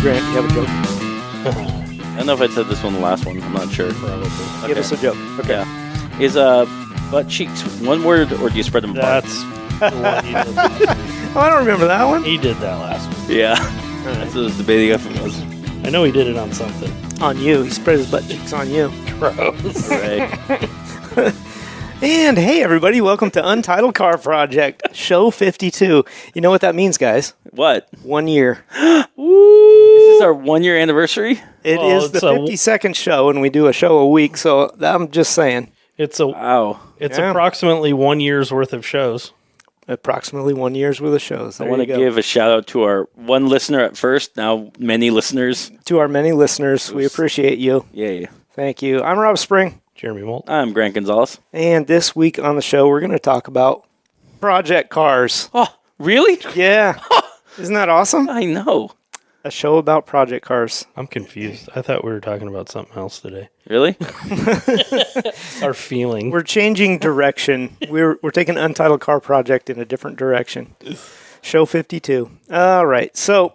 Grant, you have a joke? I don't know if I said this one the last one. I'm not sure. Probably. Give us a joke. Okay. Yeah. Is butt cheeks one word, or do you spread them apart? That's the one you did last week. Oh, I don't remember that one. He did that last week. Yeah. All That's right. what the debating effort was. I know he did it on something. On you. He spread his butt cheeks on you. Gross. Right. And hey, everybody, welcome to Untitled Car Project, show 52. You know what that means, guys? What? 1 year. This is our 1 year anniversary? It Well, is the it's a- 52nd show, and we do a show a week, so I'm just saying. It's Wow. Yeah. approximately 1 year's worth of shows. Approximately 1 year's worth of shows. I There want you to go. give a shout out to our one listener at first, now many listeners. To our many listeners, we appreciate you. Yay. Thank you. I'm Rob Spring, Jeremy Molt. I'm Grant Gonzalez. and this week on the show, we're going to talk about project cars. Oh, really? Yeah. Isn't that awesome? I know. A show about project cars. I'm confused. I thought we were talking about something else today. Really? Our feeling. We're changing direction. We're taking Untitled Car Project in a different direction. Show 52. All right. So,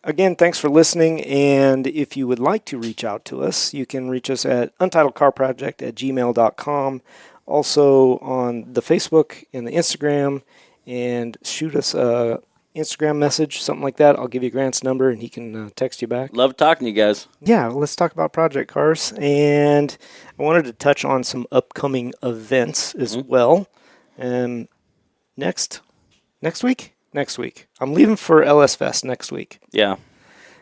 again, thanks for listening. And if you would like to reach out to us, you can reach us at untitledcarproject@gmail.com. Also on the Facebook and the Instagram. And shoot us a Instagram message, something like that. I'll give you Grant's number and he can text you back. Love talking to you guys. Yeah, let's talk about project cars. And I wanted to touch on some upcoming events as well. Next week? Next week. I'm leaving for LS Fest next week. Yeah.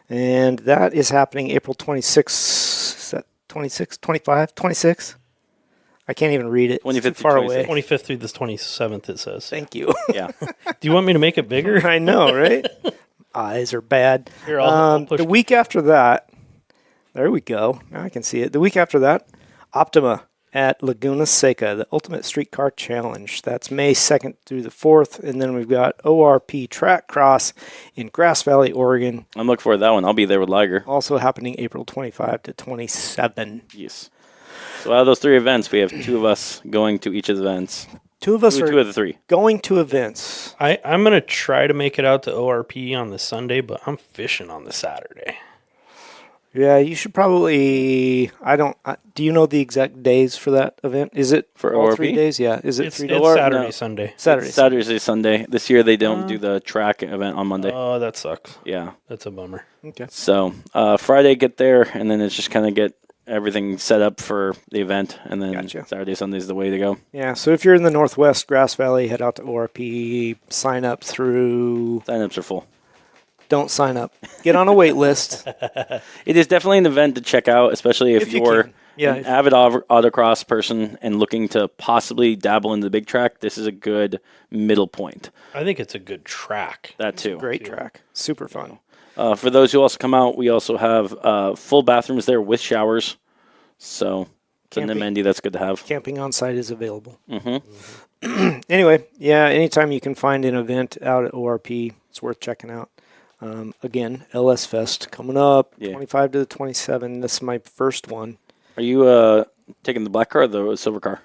And that is happening April 26th. Is that 26, 25, 26? I can't even read it. 25th It's too to far 26th. away. 25th through the 27th, it says. Thank you. Yeah. Do you want me to make it bigger? I know, right? Eyes are bad. Here, I'll push. The week after that, there we go. Now I can see it. The week after that, Optima at Laguna Seca, the Ultimate Streetcar Challenge. That's May 2nd through the 4th. And then we've got ORP Track Cross in Grass Valley, Oregon, I'm looking forward to that one. I'll be there with Liger. also happening April 25 to 27. Yes. So out of those three events, we have two of us going to each of the events. Two of us Two are of the three. going to events. I'm going to try to make it out to ORP on the Sunday, but I'm fishing on the Saturday. Yeah, you should probably. Do you know the exact days for that event? Is it For all ORP? 3 days? Yeah. Is it It's 3 days? Saturday, no. Sunday. Saturday. Saturday, Sunday. This year they don't do the track event on Monday. Oh, that sucks. Yeah. That's a bummer. Okay. So Friday get there, and then it's just kind of get everything set up for the event, and then Gotcha. Saturday, Sunday's the way to go. Yeah, so if you're in the Northwest Grass Valley, head out to ORP, sign up through. Sign-ups are full. Don't sign up. Get on a wait list. It is definitely an event to check out, especially if you you're can. Yeah, an avid autocross person and looking to possibly dabble into the big track. This is a good middle point. I think it's a good track. That too. Great track. Super fun. For those who also come out, we also have full bathrooms there with showers. So it's an Camping. amenity that's good to have. Camping on site is available. Mm-hmm. Anyway, yeah, anytime you can find an event out at ORP, it's worth checking out. Again, LS Fest coming up, Yeah. 25 to the 27. This is my first one. Are you taking the black car or the silver car?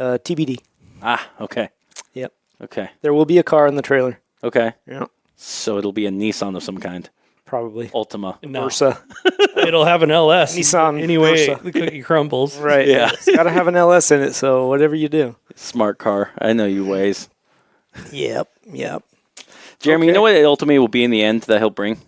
TBD. Ah, okay. Yep. Okay. There will be a car in the trailer. Okay. Yeah, So it'll be a Nissan of some kind. probably. Ultima. No, Versa. it'll have an LS. Nissan Anyway, Versa. the cookie crumbles. Right. Yeah. It's got to have an LS in it, so whatever you do. Smart car. I know you ways. Yep. Jeremy, Okay. you know what Ultima will be in the end that he'll bring?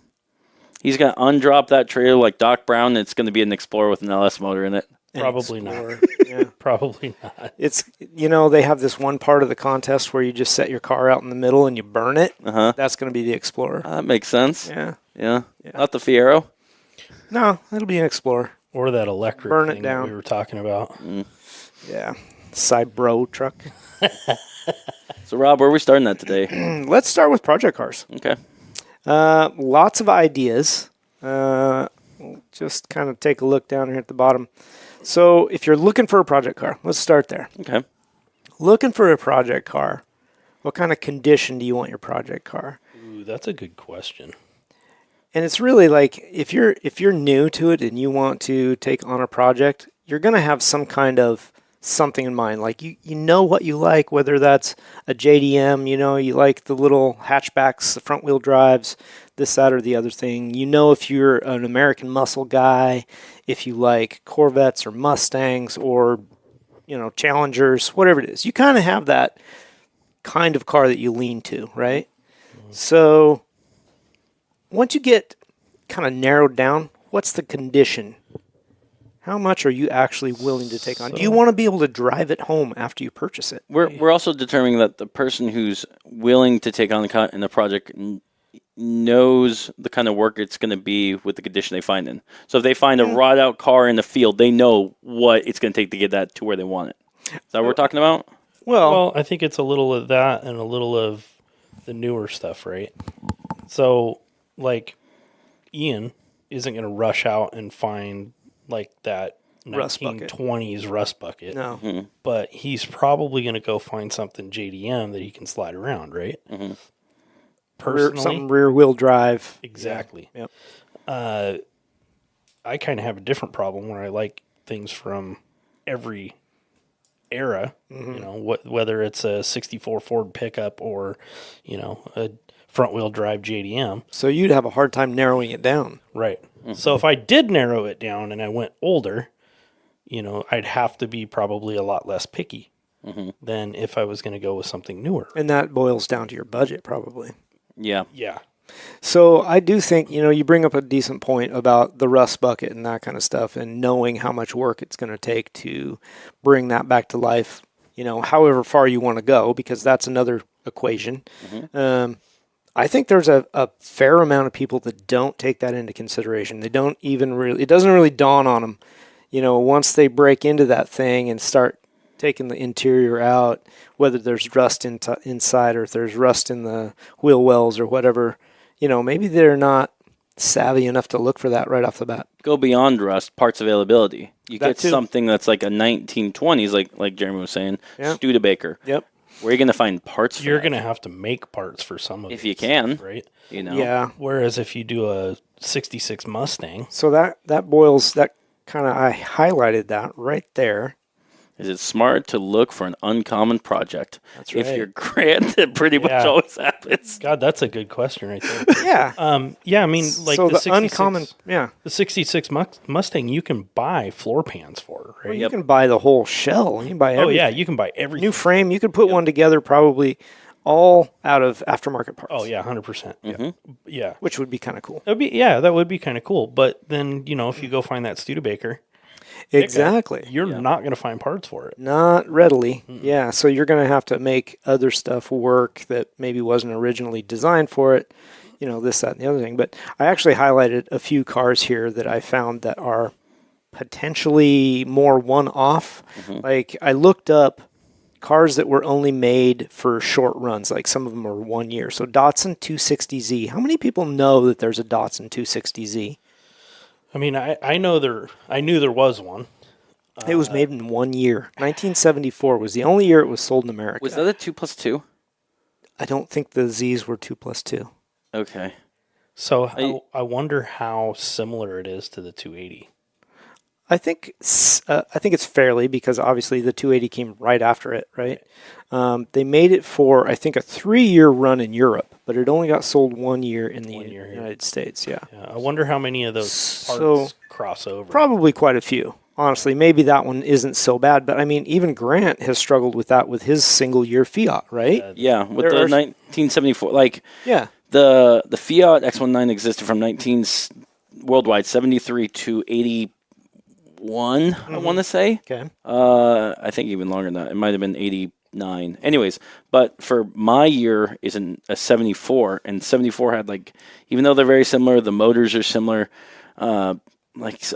He's going to undrop that trailer like Doc Brown, and it's going to be an Explorer with an LS motor in it. Probably not. Explorer. Yeah. Probably not. It's, they have this one part of the contest where you just set your car out in the middle and you burn it. Uh-huh. That's going to be the Explorer. That makes sense. Yeah. Yeah. Not the Fiero. No, it'll be an Explorer. Or that electric Burn it thing down. that we were talking about. Yeah. Side bro truck. So, Rob, where are we starting at today? Let's start with project cars. Okay. Lots of ideas. We'll just kind of take a look down here at the bottom. So if you're looking for a project car, let's start there. Okay. Looking for a project car, what kind of condition do you want your project car? Ooh, that's a good question. And it's really like if you're new to it and you want to take on a project, you're going to have some kind of something in mind. Like you know what you like, whether that's a JDM, you like the little hatchbacks, the front wheel drives, this, that, or the other thing. You know if you're an American muscle guy, if you like Corvettes or Mustangs or, Challengers, whatever it is. You kind of have that kind of car that you lean to, right? Mm-hmm. So once you get kind of narrowed down, what's the condition? How much are you actually willing to take on? Do you want to be able to drive it home after you purchase it? We're also determining that the person who's willing to take on the project knows the kind of work it's going to be with the condition they find in. So if they find a rot out car in the field, they know what it's going to take to get that to where they want it. Is that what we're talking about? Well, I think it's a little of that and a little of the newer stuff, right? So, like, Ian isn't going to rush out and find like that Rust 1920s rust bucket. No. Mm-hmm. But he's probably going to go find something JDM that he can slide around, right? Mm-hmm. Personally, some rear wheel drive. Exactly. Yep. I kind of have a different problem where I like things from every era, whether it's a 64 Ford pickup or, a front wheel drive JDM. So you'd have a hard time narrowing it down. Right. Mm-hmm. So if I did narrow it down and I went older, I'd have to be probably a lot less picky than if I was going to go with something newer. And that boils down to your budget, probably. Yeah. Yeah. So I do think, you bring up a decent point about the rust bucket and that kind of stuff and knowing how much work it's going to take to bring that back to life, however far you want to go, because that's another equation. Mm-hmm. I think there's a fair amount of people that don't take that into consideration. They don't even really, it doesn't really dawn on them, once they break into that thing and start taking the interior out, whether there's rust inside or if there's rust in the wheel wells or whatever, maybe they're not savvy enough to look for that right off the bat. Go beyond rust, parts availability. You That get too. something that's like a 1920s, like Jeremy was saying, Studebaker. Yep. Where are you going to find parts for You're that? going to have to make parts for some of If these you can. stuff, right? Yeah. Whereas if you do a 66 Mustang, So that boils, that kind of, I highlighted that right there. Is it smart to look for an uncommon project? That's If right. you're grand, it pretty much Yeah. always happens. God, that's a good question right there. Yeah. Yeah, I mean, like so the the 66, uncommon, yeah. the 66 Mustang, you can buy floor pans for, right? You can buy the whole shell. You can buy Oh everything. yeah, you can buy everything. New frame. You could put one together probably all out of aftermarket parts. Oh yeah, 100%. Yeah, Which would be kind of cool. that would be kind of cool. But then if you go find that Studebaker, Exactly. you're not going to find parts for it. Not readily. Yeah. So you're going to have to make other stuff work that maybe wasn't originally designed for it. This, that, and the other thing. But I actually highlighted a few cars here that I found that are potentially more one-off. Like I looked up cars that were only made for short runs. Like some of them are 1 year. So Datsun 260Z. How many people know that there's a Datsun 260Z? I mean, I knew there was one. It was made in 1 year. 1974 was the only year it was sold in America. Was that a 2+2? I don't think the Z's were 2+2. Okay. So I wonder how similar it is to the 280. I think it's fairly, because obviously the 280 came right after it, right? They made it for, I think, a 3-year run in Europe, but it only got sold 1 year in the United States. Yeah. Yeah, I wonder how many of those parts So, cross over. Probably quite a few. Honestly, maybe that one isn't so bad, but I mean, even Grant has struggled with that with his single-year Fiat, right? Yeah, with There the are- 1974, like Yeah. the Fiat X19 existed from worldwide 73 to 81. I want to say. Okay. I think even longer than that. It might have been 89. Anyways, but for my year is a 74, and 74 had even though they're very similar, the motors are similar.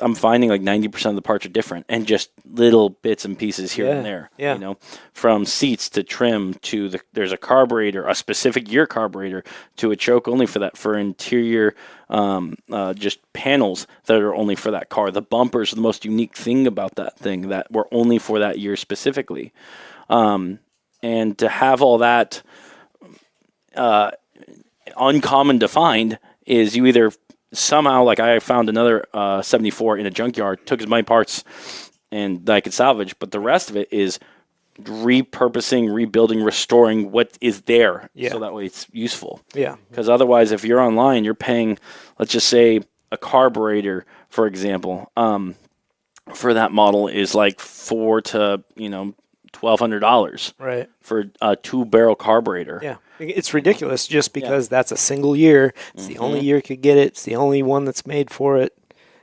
I'm finding 90% of the parts are different, and just little bits and pieces here and there. Yeah. From seats to trim to there's a carburetor, a specific year carburetor, to a choke only for interior, just panels that are only for that car. The bumpers are the most unique thing about that thing that were only for that year specifically, and to have all that uncommon defined is you either somehow, I found another 74 in a junkyard, took as many parts and that I could salvage, but the rest of it is repurposing, rebuilding, restoring what is there, Yeah. so that way it's useful. Yeah. Because otherwise, if you're online, you're paying, let's just say, a carburetor, for example, for that model is like $400 to $1,200 Right. for a 2-barrel carburetor. Yeah. It's ridiculous just because that's a single year. It's the only year you could get it. It's the only one that's made for it.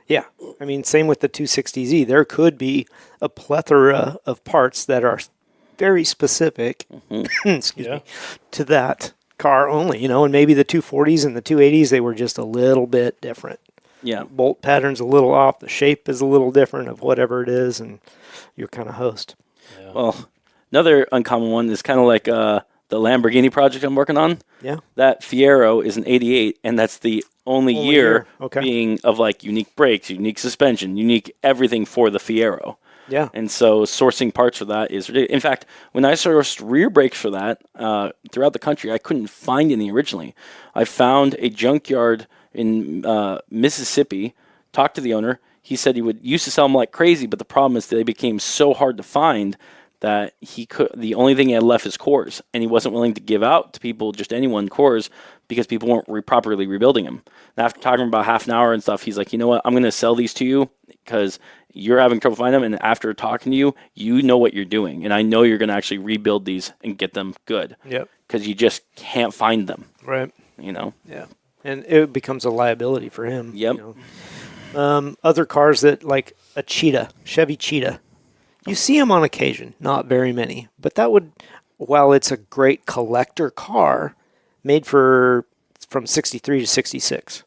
Yeah. I mean, same with the 260Z. There could be a plethora of parts that are very specific excuse me, to that car only, and maybe the 240s and the 280s, they were just a little bit different. Yeah. Bolt pattern's a little off. The shape is a little different of whatever it is, and you're kind of host. Yeah. Well, another uncommon one is kind of like the Lamborghini project I'm working on. Yeah. That Fiero is an 88, and that's the only year Okay. being of like unique brakes, unique suspension, unique everything for the Fiero. Yeah. And so sourcing parts for that is ridiculous. In fact, when I sourced rear brakes for that throughout the country, I couldn't find any originally. I found a junkyard in Mississippi, talked to the owner. He said he used to sell them like crazy, but the problem is they became so hard to find that the only thing he had left is cores, and he wasn't willing to give out to people, just anyone, cores, because people weren't properly rebuilding them. And after talking about half an hour and stuff, he's like, you know what, I'm going to sell these to you because you're having trouble finding them, and after talking to you, you know what you're doing, and I know you're going to actually rebuild these and get them good. Yep. Because you just can't find them. Right. Yeah. And it becomes a liability for him. Yep. Other cars that, like a Cheetah, Chevy Cheetah, you see them on occasion, not very many. But that would, while it's a great collector car, made from 63 to 66. I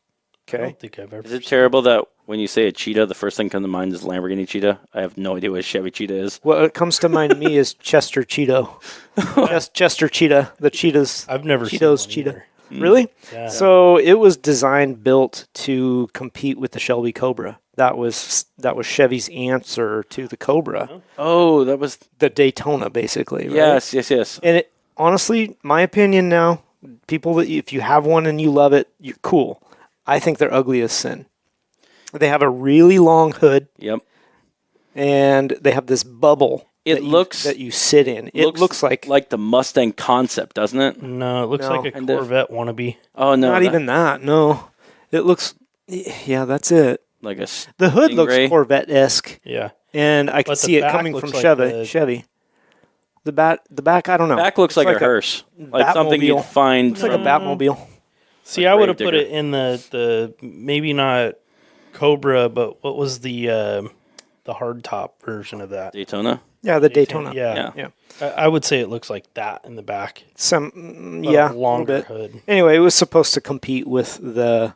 Okay. don't think I've ever. Is it terrible that when you say a Cheetah, the first thing that comes to mind is Lamborghini Cheetah? I have no idea what a Chevy Cheetah is. What comes to mind to me is Chester Cheeto. Chester Cheetah. The Cheetahs. I've never Cheetos seen one Cheetah. either. Really? Yeah. So it was designed, built to compete with the Shelby Cobra. That was Chevy's answer to the Cobra, Oh, that was... the Daytona, basically. Right? Yes. And it, honestly, my opinion now, people that if you have one and you love it, you're cool. I think they're ugly as sin. They have a really long hood, Yep. and they have this bubble. That you sit in. It looks like the Mustang concept, doesn't it? No, it looks No. like a Kinda. Corvette wannabe. Oh no, not even that. No, it looks. Yeah, that's it. like a The hood looks Stingray. Corvette-esque, Yeah. and I can But the see it back coming looks from like Chevy. The back, I don't know. back looks It's like a hearse, like something you'd Batmobile. find. Looks like a from- Batmobile. See, Like I would have put Gravedigger. it in the maybe not Cobra, but what was the hardtop version of that? Daytona. Yeah, the Daytona. Yeah. I would say it looks like that in the back. Some, but yeah, a a little longer bit. hood. Anyway, it was supposed to compete with the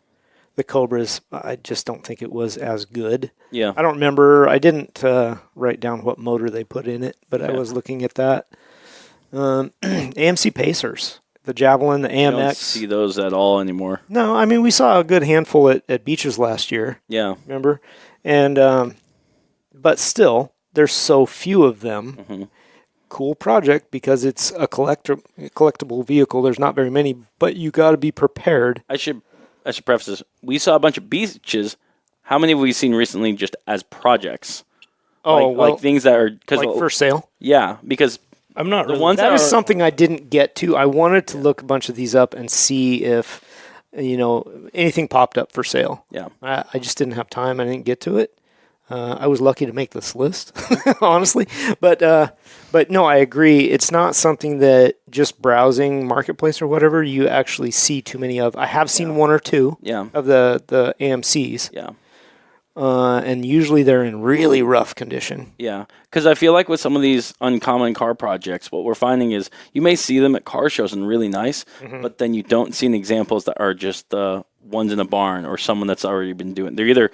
Cobras. I just don't think it was as good. Yeah. I don't remember. I didn't write down what motor they put in it, but I Yeah. was looking at that. AMC Pacers, the Javelin, the You don't AMX. see those at all anymore. No, I mean we saw a good handful at Beaches last year. Yeah. Remember, and but still, there's so few of them. Mm-hmm. Cool project because it's a collectible vehicle. There's not very many, but you got to be prepared. I should preface this. We saw a bunch of beaches. How many have we seen recently just as projects? Like things that are like for sale. yeah, because I'm not the really. ones That that is are, something I didn't get to. I wanted to look a bunch of these up and see if, anything popped up for sale. Yeah. I just didn't have time. I didn't get to it. I was lucky to make this list, honestly. But no, I agree. It's not something that just browsing Marketplace or whatever you actually see too many of. I have seen one or two Yeah. of the AMCs, Yeah. and usually they're in really rough condition. Yeah, because I feel like with some of these uncommon car projects, what we're finding is you may see them at car shows and really nice, but then you don't see any examples that are just the ones in a barn or someone that's already been doing. They're either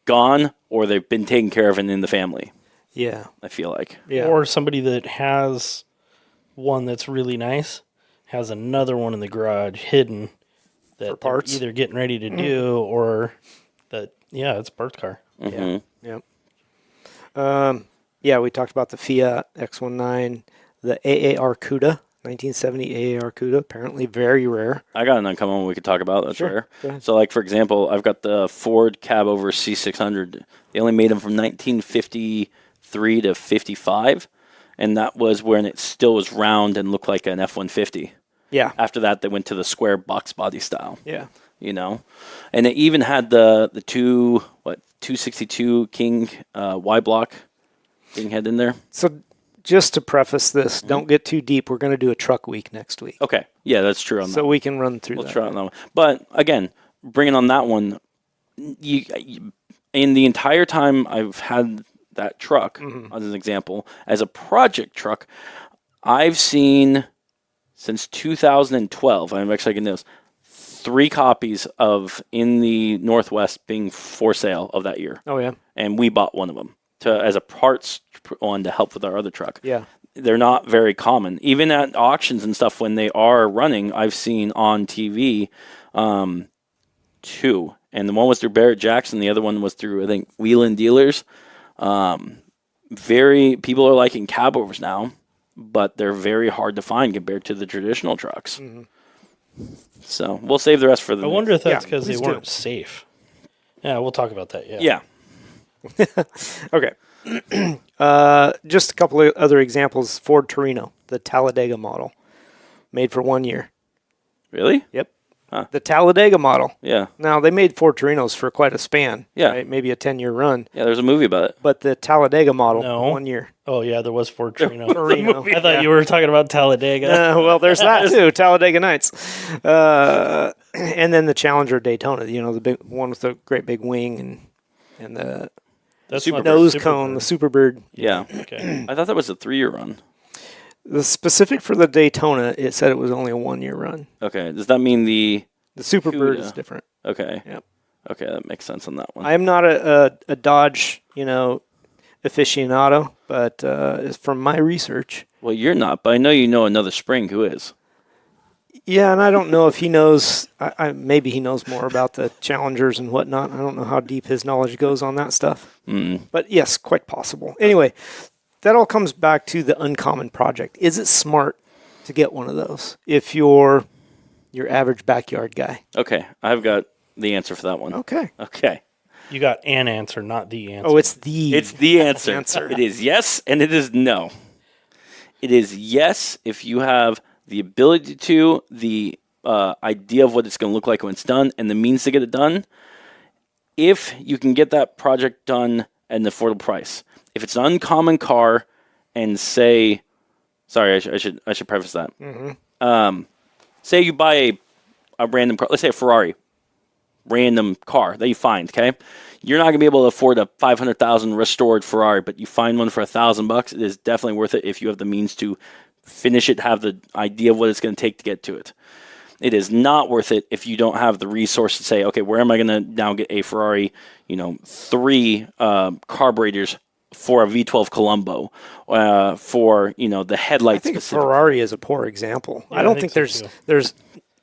gone or they've been taken care of and in the family. Yeah. I feel like. Yeah. Or somebody that has one that's really nice has another one in the garage hidden that For parts? they're either getting ready to do or that it's a parts car. Mhm. Yeah, we talked about the Fiat X19, the AAR CUDA, 1970 AAR CUDA, apparently very rare. I got an uncommon one we could talk about. That's Sure. rare. Go ahead. So, like for example, I've got the Ford cab over C600. They only made them from 1953 to 55, and that was when it still was round and looked like an F-150. Yeah. After that, they went to the square box body style. Yeah. You know, and it even had the 262 King Y block King head in there. So just to preface this, don't get too deep. We're going to do a truck week next week. Okay, yeah, that's true. On So that. we can run through We'll that. try on that one. But again, bringing on that one, you in the entire time I've had that truck, as an example, as a project truck, I've seen since 2012. I'm actually getting this 3 copies of in the Northwest being for sale of that year, Oh, yeah. and we bought one of them as a parts one to help with our other truck. Yeah. They're not very common. Even at auctions and stuff, when they are running, I've seen on TV 2. And the one was through Barrett Jackson. The other one was through, I think, Wheeling Dealers. People are liking cabovers now, but they're very hard to find compared to the traditional trucks. So we'll save the rest for the. I wonder if that's Yeah, because they please do. weren't safe. Yeah, we'll talk about that. Yeah. Yeah. Okay. Just a couple of other examples. Ford Torino, the Talladega model, made for 1 year. Really? Yep. Huh. The Talladega model. Yeah. Now, they made Ford Torinos for quite a span. Yeah. Right? Maybe a 10-year run. Yeah, there's a movie about it. But the Talladega model, No. 1 year. Oh, yeah, there was Ford Torino. Torino. I thought you were talking about Talladega. Well, there's that too. Talladega Nights, and then the Challenger Daytona. You know, the big one with the great big wing and the That's Super not nose Super cone, Bird. the Superbird. Yeah. Okay. I thought that was a 3-year run. The specific for the Daytona, it said it was only a 1 year run. Okay. Does that mean the. The Superbird Cuda. is different. Okay. Yep. Okay, that makes sense on that one. I am not a Dodge, aficionado, but from my research, Well, you're not, but I know you know another spring who is. yeah, and I don't know if he knows. Maybe he knows more about the Challengers and whatnot. I don't know how deep his knowledge goes on that stuff. But yes, quite possible. Anyway, that all comes back to the uncommon project. Is it smart to get one of those if you're your average backyard guy? Okay, I've got the answer for that one. Okay. Okay. You got an answer, not the answer. Oh, it's the answer. answer. It is yes, and it is no. It is yes if you have the ability to, the idea of what it's going to look like when it's done, and the means to get it done. If you can get that project done at an affordable price. If it's an uncommon car, and say, sorry, I should preface that. Say you buy a random car, let's say a Ferrari, random car that you find, okay? You're not going to be able to afford a $500,000 restored Ferrari, but you find one for $1,000, it is definitely worth it if you have the means to finish it, have the idea of what it's going to take to get to it. It is not worth it if you don't have the resource to say, okay, where am I going to now get a Ferrari, 3 carburetors for a V12 Colombo, for, the headlights. I think specific. Ferrari is a poor example. Yeah, I don't I think think so, there's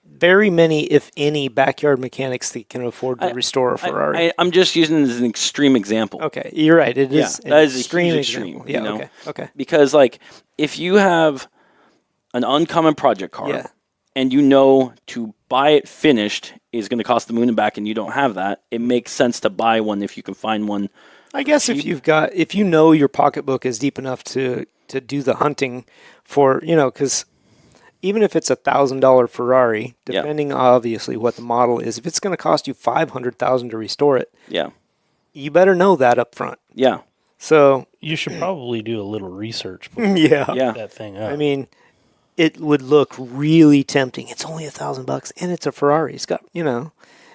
very many, if any, backyard mechanics that can afford to restore a Ferrari. I'm just using it as an extreme example. Okay, you're right. It is an that is a extreme huge example. extreme, Yeah. Okay. Because, if you have an uncommon project car, Yeah. and to buy it finished is going to cost the moon and back, and you don't have that, it makes sense to buy one if you can find one. I guess if your pocketbook is deep enough to do the hunting for, because even if it's $1,000 Ferrari, depending obviously what the model is, if it's going to cost you $500,000 to restore it, Yeah. you better know that up front. Yeah. So You should probably do a little research before yeah, Yeah. that thing up. I mean, it would look really tempting. It's only $1,000 and it's a Ferrari. It's got,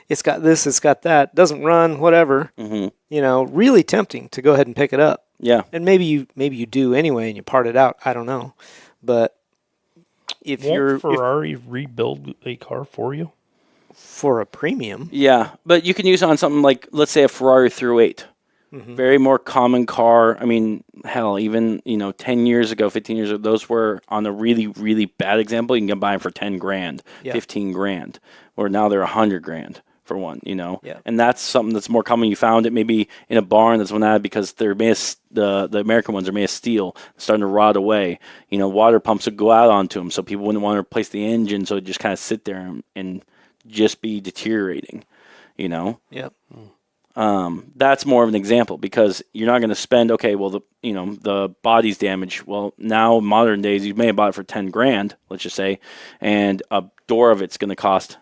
it's got this, it's got that. Doesn't run, whatever. Mm-hmm. Really tempting to go ahead and pick it up. Yeah. And maybe you do anyway, and you part it out. I don't know, but if Won't Ferrari rebuild a car for you? for a premium, Yeah. But you can use it on something like, let's say, a Ferrari through 8. Very more common car. I mean, hell, even 10 years ago, 15 years ago, those were on a really, really bad example. You can buy them for 10 grand, Yeah. 15 grand, or now they're 100 grand for one. Yeah. And that's something that's more common. You found it maybe in a barn that's one that because they're made of, the American ones are made of steel, starting to rot away. Water pumps would go out onto them, so people wouldn't want to replace the engine, so it'd just kind of sit there and just be deteriorating. Yep. That's more of an example because you're not going to spend, okay, well, the body's damaged. Well, now modern days, you may have bought it for 10 grand, let's just say, and a door of it's going to cost,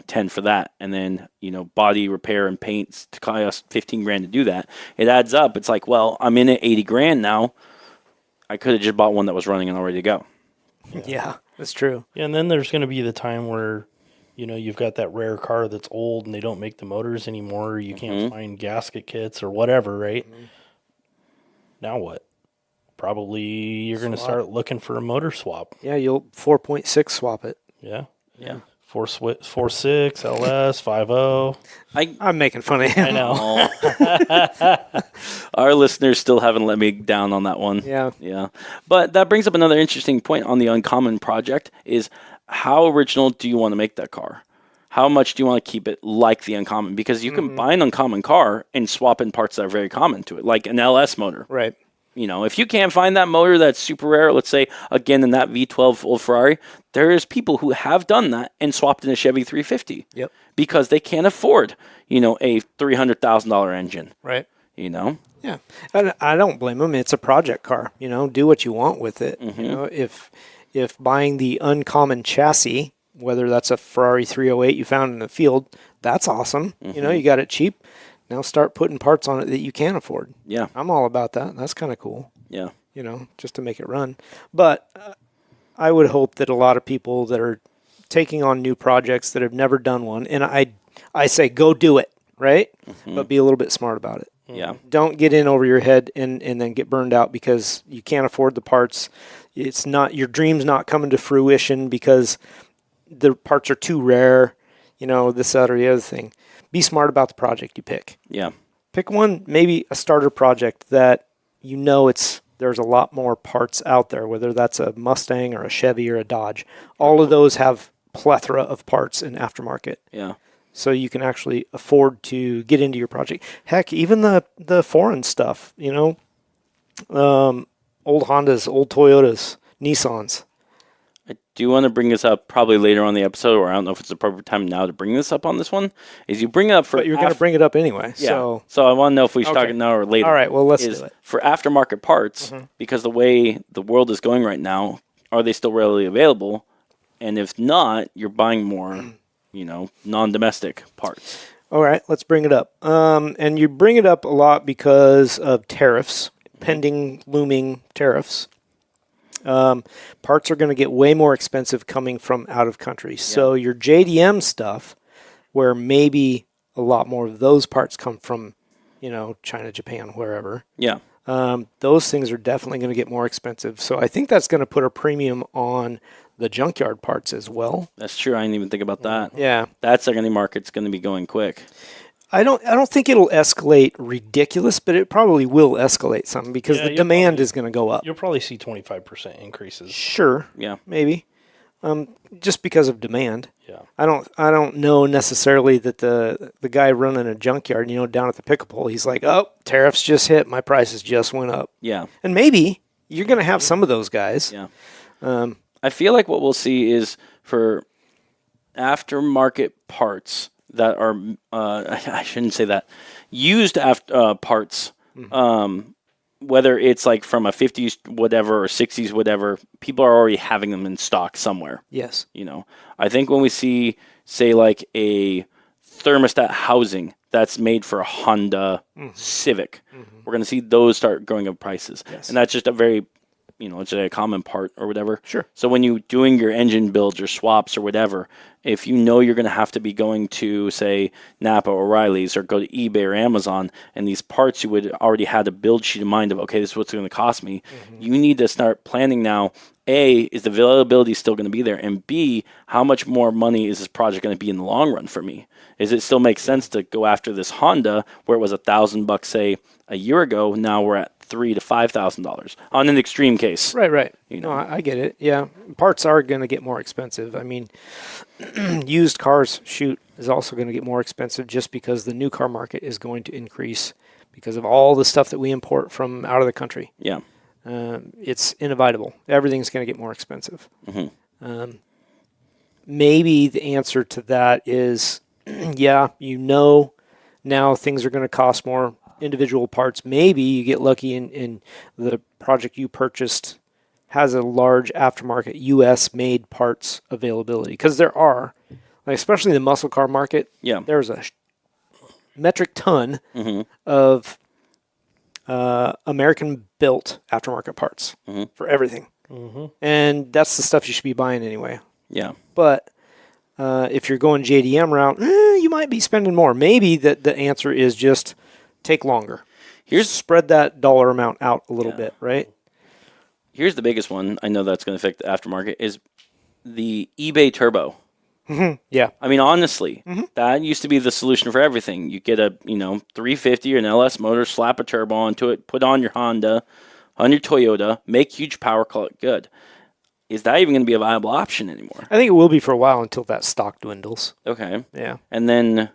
10 for that. And then, body repair and paints to cost 15 grand to do that. It adds up. It's like, well, I'm in at 80 grand now. I could have just bought one that was running and all ready to go. Yeah, that's true. Yeah, and then there's going to be the time where, you've got that rare car that's old and they don't make the motors anymore. You can't find gasket kits or whatever, right? Now what? Probably you're going to start looking for a motor swap. Yeah, you'll 4.6 swap it. Yeah. Yeah. 4.6, LS, 5.0. I'm making fun of him. I know. Our listeners still haven't let me down on that one. Yeah. Yeah. But that brings up another interesting point on the Uncommon project is how original do you want to make that car? How much do you want to keep it like the Uncommon? Because you can buy an Uncommon car and swap in parts that are very common to it, like an LS motor. Right. If you can't find that motor that's super rare, let's say, again, in that V12 old Ferrari, there's people who have done that and swapped in a Chevy 350. Yep. Because they can't afford, a $300,000 engine. Right. Yeah. And I don't blame them. It's a project car. Do what you want with it. If buying the Uncommon chassis, whether that's a Ferrari 308 you found in the field, that's awesome. You got it cheap. Now start putting parts on it that you can afford. Yeah. I'm all about that. That's kind of cool. Yeah. Just to make it run. But I would hope that a lot of people that are taking on new projects that have never done one, and I say go do it, right? But be a little bit smart about it. Yeah. Don't get in over your head and then get burned out because you can't afford the parts. It's not your dream's not coming to fruition because the parts are too rare, this, that, or the other thing. Be smart about the project you pick. Yeah. Pick one, maybe a starter project that there's a lot more parts out there, whether that's a Mustang or a Chevy or a Dodge. All of those have plethora of parts in aftermarket. Yeah. So you can actually afford to get into your project. Heck, even the foreign stuff, old Hondas, old Toyotas, Nissans. I do want to bring this up probably later on in the episode, or I don't know if it's the appropriate time now to bring this up on this one, is you bring it up for... But you're going to bring it up anyway. Yeah. So I want to know if we should talk it now or later. All right, well, let's do it. For aftermarket parts, because the way the world is going right now, are they still readily available? And if not, you're buying more, non-domestic parts. All right, let's bring it up. And you bring it up a lot because of tariffs, pending, looming tariffs. Parts are going to get way more expensive coming from out of country. So your JDM stuff, where maybe a lot more of those parts come from, China, Japan, wherever. Yeah. Those things are definitely going to get more expensive. So I think that's going to put a premium on the junkyard parts as well. That's true. I didn't even think about that. Yeah. That secondary market's going to be going quick. I don't think it'll escalate ridiculous, but it probably will escalate some because the demand is going to go up. You'll probably see 25% increases. Sure. Yeah. Maybe. Just because of demand. Yeah. I don't know necessarily that the guy running a junkyard, down at the pick-up hole, he's like, oh, tariffs just hit, my prices just went up. Yeah. And maybe you're going to have some of those guys. Yeah. I feel like what we'll see is for aftermarket parts that are, I shouldn't say that, used parts, whether it's like from a 50s whatever or 60s whatever, people are already having them in stock somewhere. Yes. I think when we see, say, like a thermostat housing that's made for a Honda Civic, we're going to see those start going up prices. Yes. And that's just a very, it's a common part or whatever. Sure. So when you're doing your engine builds or swaps or whatever, if you're going to have to be going to, say, Napa or O'Reilly's or go to eBay or Amazon, and these parts you would already had a build sheet in mind of, okay, this is what's going to cost me, you need to start planning now. A, is the availability still going to be there? And B, how much more money is this project going to be in the long run for me? Is it still make sense to go after this Honda where it was $1,000, say, a year ago? Now we're at $3,000 to $5,000 on an extreme case. Right. No, I get it. Yeah, parts are going to get more expensive. I mean, used cars, is also going to get more expensive just because the new car market is going to increase because of all the stuff that we import from out of the country. Yeah. It's inevitable. Everything's going to get more expensive. Maybe the answer to that is, now things are going to cost more. Individual parts, maybe you get lucky in the project you purchased has a large aftermarket U.S. made parts availability, because there are, like, especially the muscle car market. Yeah. There's a metric ton Mm-hmm. of American built aftermarket parts Mm-hmm. for everything, and that's the stuff you should be buying anyway. Yeah. But if you're going JDM route, you might be spending more. Maybe the answer is just take longer. Spread that dollar amount out a little bit, right? Here's the biggest one. I know that's going to affect the aftermarket is the eBay Turbo. Yeah. I mean, honestly, that used to be the solution for everything. You get a 350 or an LS motor, slap a turbo onto it, put on your Honda, on your Toyota, make huge power, call it good. Is that even going to be a viable option anymore? I think it will be for a while until that stock dwindles. Okay. Yeah. And then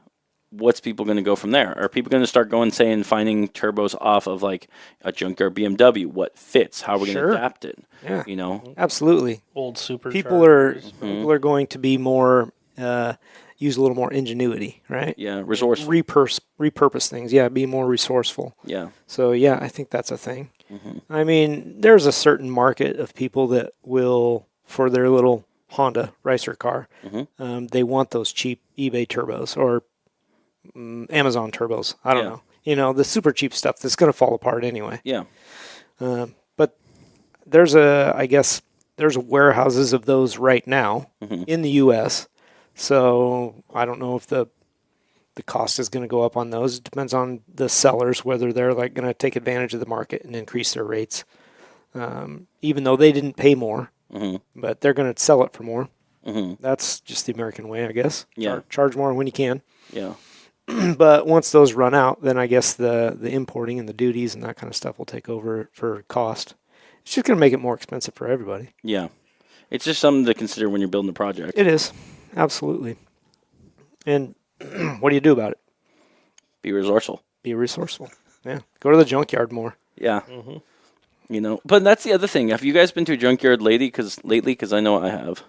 what's people going to go from there? Are people going to start finding turbos off of like a junkyard BMW? What fits? How are we going to adapt it? Yeah. Absolutely. Old super. People are going to be more use a little more ingenuity, right? Yeah, resourceful. Repurpose things. Yeah, be more resourceful. Yeah. So yeah, I think that's a thing. I mean, there's a certain market of people that will, for their little Honda racer car, they want those cheap eBay turbos or Amazon turbos. I don't know. The super cheap stuff that's going to fall apart anyway. Yeah. But there's warehouses of those right now in the U.S. So I don't know if the cost is going to go up on those. It depends on the sellers, whether they're like going to take advantage of the market and increase their rates, even though they didn't pay more, but they're going to sell it for more. That's just the American way, I guess. Yeah. Charge more when you can. Yeah. But once those run out, then I guess the importing and the duties and that kind of stuff will take over for cost. It's just going to make it more expensive for everybody. Yeah. It's just something to consider when you're building a project. It is. Absolutely. And what do you do about it? Be resourceful. Be resourceful. Yeah. Go to the junkyard more. Yeah. But that's the other thing. Have you guys been to a junkyard lately? Because I know I have.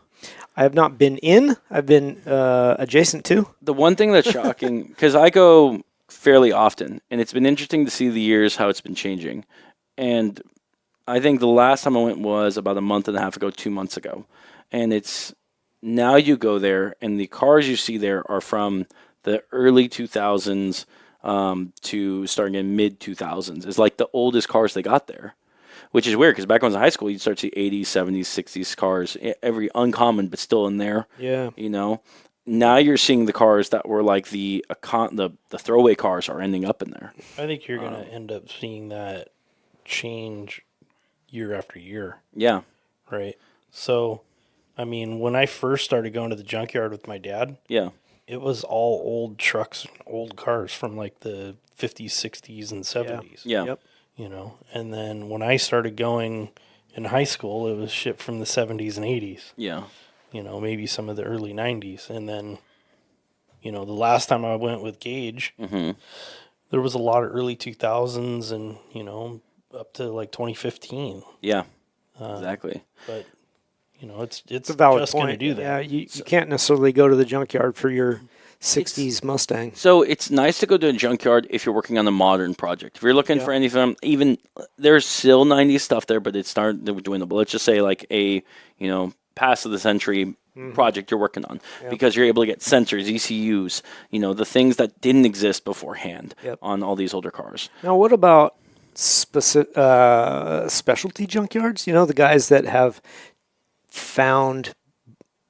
I have not been in. I've been adjacent to. The one thing that's shocking, because I go fairly often, and it's been interesting to see the years how it's been changing. And I think the last time I went was about a month and a half ago, 2 months ago. And it's now you go there, and the cars you see there are from the early 2000s to starting in mid 2000s. It's like the oldest cars they got there. Which is weird, because back when I was in high school, you'd start to see 80s, 70s, 60s cars, every uncommon, but still in there. Yeah. Now you're seeing the cars that were like the throwaway cars are ending up in there. I think you're going to end up seeing that change year after year. Yeah. Right. So, I mean, when I first started going to the junkyard with my dad, Yeah. it was all old trucks, old cars from like the 50s, 60s, and 70s. Yeah. Yep. And then when I started going in high school, it was shit from the 70s and 80s. Yeah. Maybe some of the early 90s. And then, the last time I went with Gage, there was a lot of early 2000s and, up to like 2015. Yeah. Exactly. But, it's a valid just going to point. do that. Yeah, you can't necessarily go to the junkyard for your 60s Mustang. So it's nice to go to a junkyard if you're working on a modern project. If you're looking for anything, even there's still 90s stuff there, but it's starting to dwindle. Let's just say like a, past of the century project you're working on, because you're able to get sensors, ECUs, the things that didn't exist beforehand on all these older cars. Now, what about specialty junkyards? The guys that have found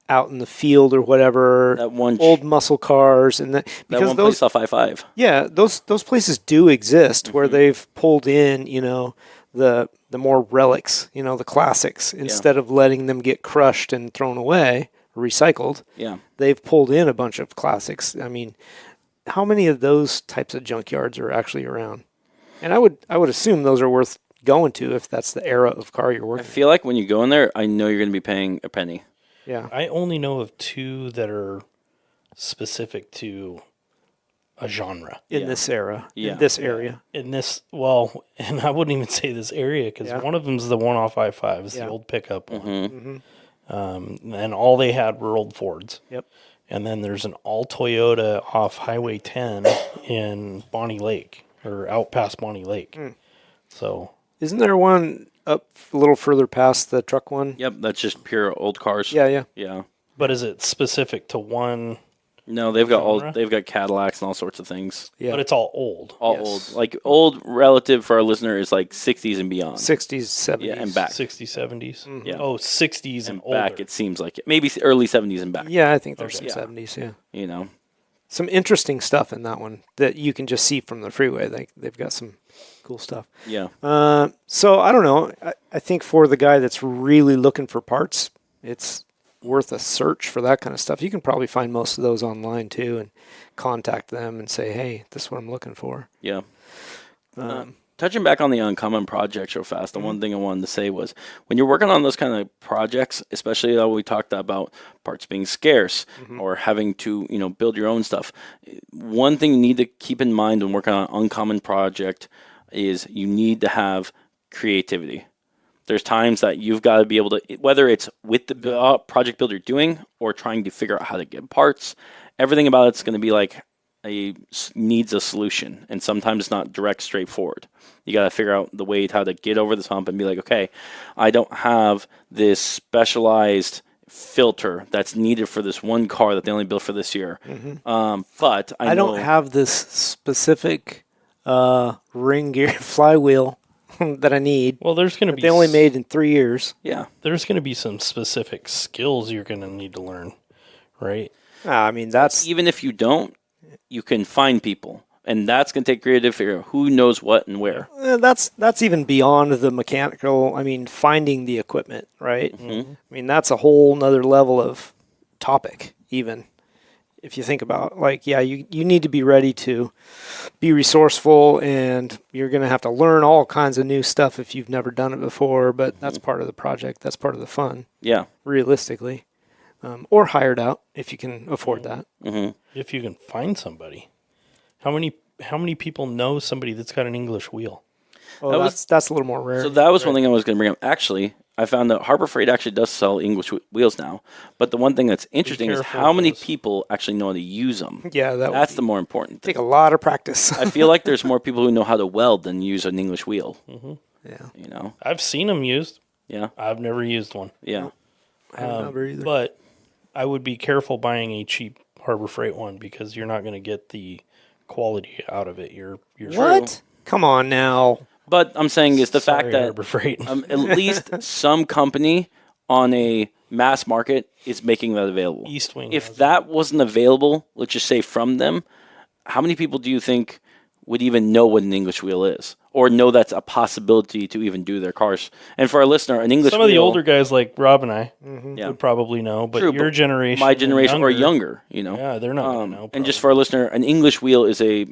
out in the field or whatever, That one old muscle cars, and that one place off I-5. Yeah, those places do exist where they've pulled in, the more relics, the classics, instead of letting them get crushed and thrown away, recycled. Yeah. They've pulled in a bunch of classics. I mean, how many of those types of junkyards are actually around? And I would assume those are worth going to if that's the era of car you're I working. feel like when you go in there, I know you're going to be paying a penny. Yeah. I only know of two that are specific to a genre. In this era. Yeah. In this area. In this, and I wouldn't even say this area, because one of them's the one off I-5, it's the old pickup one. And all they had were old Fords. Yep. and then there's an all Toyota off Highway 10 in Bonnie Lake, or out past Bonnie Lake. So Isn't there one up a little further past the truck one? Yep, that's just pure old cars. Yeah. Yeah. but is it specific to one? No, they've got Genre? they've got Cadillacs and all sorts of things. Yeah. But it's all old. All Yes. old. Like old relative for our listener is like 60s and beyond. 60s, 70s. Yeah, and back. 60s, 70s. Yeah. Oh, 60s and, And older. back, it seems like it. Maybe early 70s and back. Yeah, I think there's Okay. some 70s, yeah. You know? Some interesting stuff in that one that you can just see from the freeway. They've got some cool stuff. Yeah. So I don't know. I think for the guy that's really looking for parts, it's worth a search for that kind of stuff. You can probably find most of those online too and contact them and say, hey, this is what I'm looking for. Yeah. Touching back on the uncommon projects real fast, the one thing I wanted to say was when you're working on those kind of projects, especially though we talked about parts being scarce or having to, build your own stuff. One thing you need to keep in mind when working on an uncommon project is you need to have creativity. There's times that you've got to be able to, whether it's with the project build you're doing or trying to figure out how to get parts, everything about it's going to be like needs a solution, and sometimes it's not direct, straightforward. You got to figure out the way how to get over this hump and be like, okay, I don't have this specialized filter that's needed for this one car that they only built for this year. But I know, don't have this specific ring gear flywheel that I need. Well, there's going to be They only made in 3 years. yeah, there's going to be some specific skills you're going to need to learn, right? I mean, that's even if you don't, you can find people, and that's going to take creative figure out who knows what and where. that's even beyond the mechanical. I mean, finding the equipment, right? I mean, that's a whole nother level of topic, even if you think about you need to be ready to be resourceful, and you're going to have to learn all kinds of new stuff if you've never done it before, but that's part of the project. That's part of the fun, Yeah. realistically. Or hired out if you can afford that. If you can find somebody. How many people know somebody that's got an English wheel? Well, That was- that's a little more rare. So that was one thing I was going to bring up. Actually, I found that Harbor Freight actually does sell English wheels now. But the one thing that's interesting is careful how of many those. people actually know how to use them. Yeah, That's the more important thing. take a lot of practice. I feel like there's more people who know how to weld than use an English wheel. Yeah, I've seen them used. Yeah. I've never used one. Yeah. I don't know either. But I would be careful buying a cheap Harbor Freight one because you're not going to get the quality out of it. You're What? Come on now. But I'm saying is the fact Sorry, that Harbor Freight. at least some company on a mass market is making that available. East Wing If has that wasn't available, let's just say from them, how many people do you think would even know what an English wheel is, or know that's a possibility to even do their cars? And for our listener, an English Some wheel, of the older guys like Rob and I yeah, would probably know, but True, your but generation, my and generation or younger, yeah, they're not going to know. and just for our listener, an English wheel is a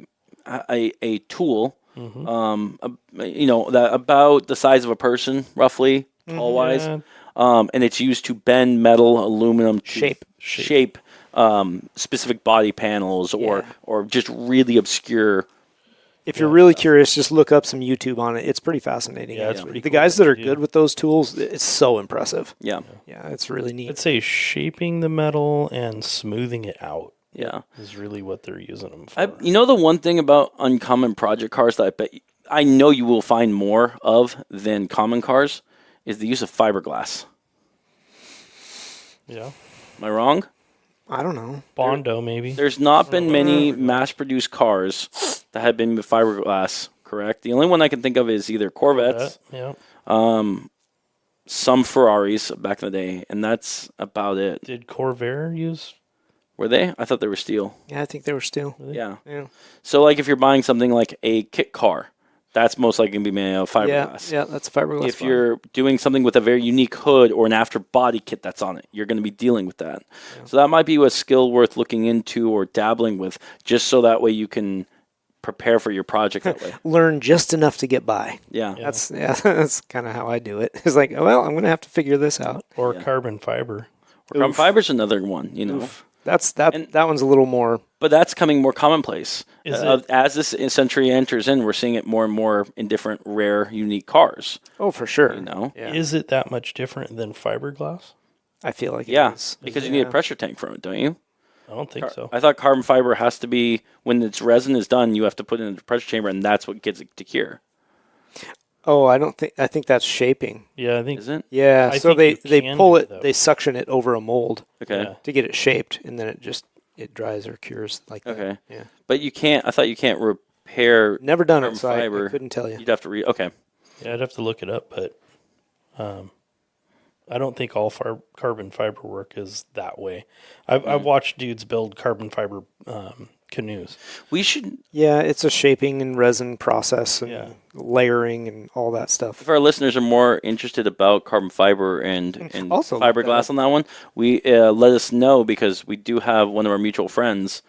tool, that about the size of a person, roughly tall wise, Yeah. and it's used to bend metal, aluminum, to shape specific body panels, or just really obscure. If you're really curious, just look up some YouTube on it. It's pretty fascinating. Yeah, it's pretty the cool guys that are to do. good with those tools, it's so impressive. Yeah, Yeah, it's really neat. I'd say shaping the metal and smoothing it out yeah. is really what they're using them for. The one thing about uncommon project cars that I know you will find more of than common cars is the use of fiberglass. Yeah. Am I wrong? I don't know. Bondo, maybe. There's not been many mass-produced cars that have been with fiberglass, correct? The only one I can think of is either Corvettes, Yeah. some Ferraris back in the day, and that's about it. Did Corvair use? Were they? I thought they were steel. Yeah, I think they were steel. Yeah. Yeah. So, like, if you're buying something like a kit car, that's most likely going to be made out of Yeah, fiberglass. yeah, that's a fiberglass. If you're doing something with a very unique hood or an after body kit that's on it, you're going to be dealing with that. So that might be a skill worth looking into or dabbling with, just so that way you can prepare for your project that way. learn just enough to get by. Yeah. That's kind of how I do it. It's like, well, I'm going to have to figure this out. Or carbon fiber? Carbon fiber's another one, That one's a little more. But that's coming more commonplace. Is it? As this century enters in, we're seeing it more and more in different rare, unique cars. Oh, for sure. Yeah. Is it that much different than fiberglass? I feel like it Yeah, is. because you need a pressure tank from it, don't you? I don't think so. I thought carbon fiber has to be, when its resin is done, you have to put it in the pressure chamber, and that's what gets it to cure. Oh, I think that's shaping. Yeah, I think. Isn't it? Yeah, I so think they you can pull do it, that. they suction it over a mold Okay. Yeah. to get it shaped, and then it dries or cures like that. Okay. Yeah. But you can't, I thought you can't repair Never done carbon it, so I fiber. couldn't tell you. You'd have to okay. Yeah, I'd have to look it up, but I don't think all carbon fiber work is that way. I've watched dudes build carbon fiber canoes. We should, Yeah, it's a shaping and resin process and Yeah. layering and all that stuff. if our listeners are more interested about carbon fiber and Also fiberglass on that one, we let us know, because we do have one of our mutual friends,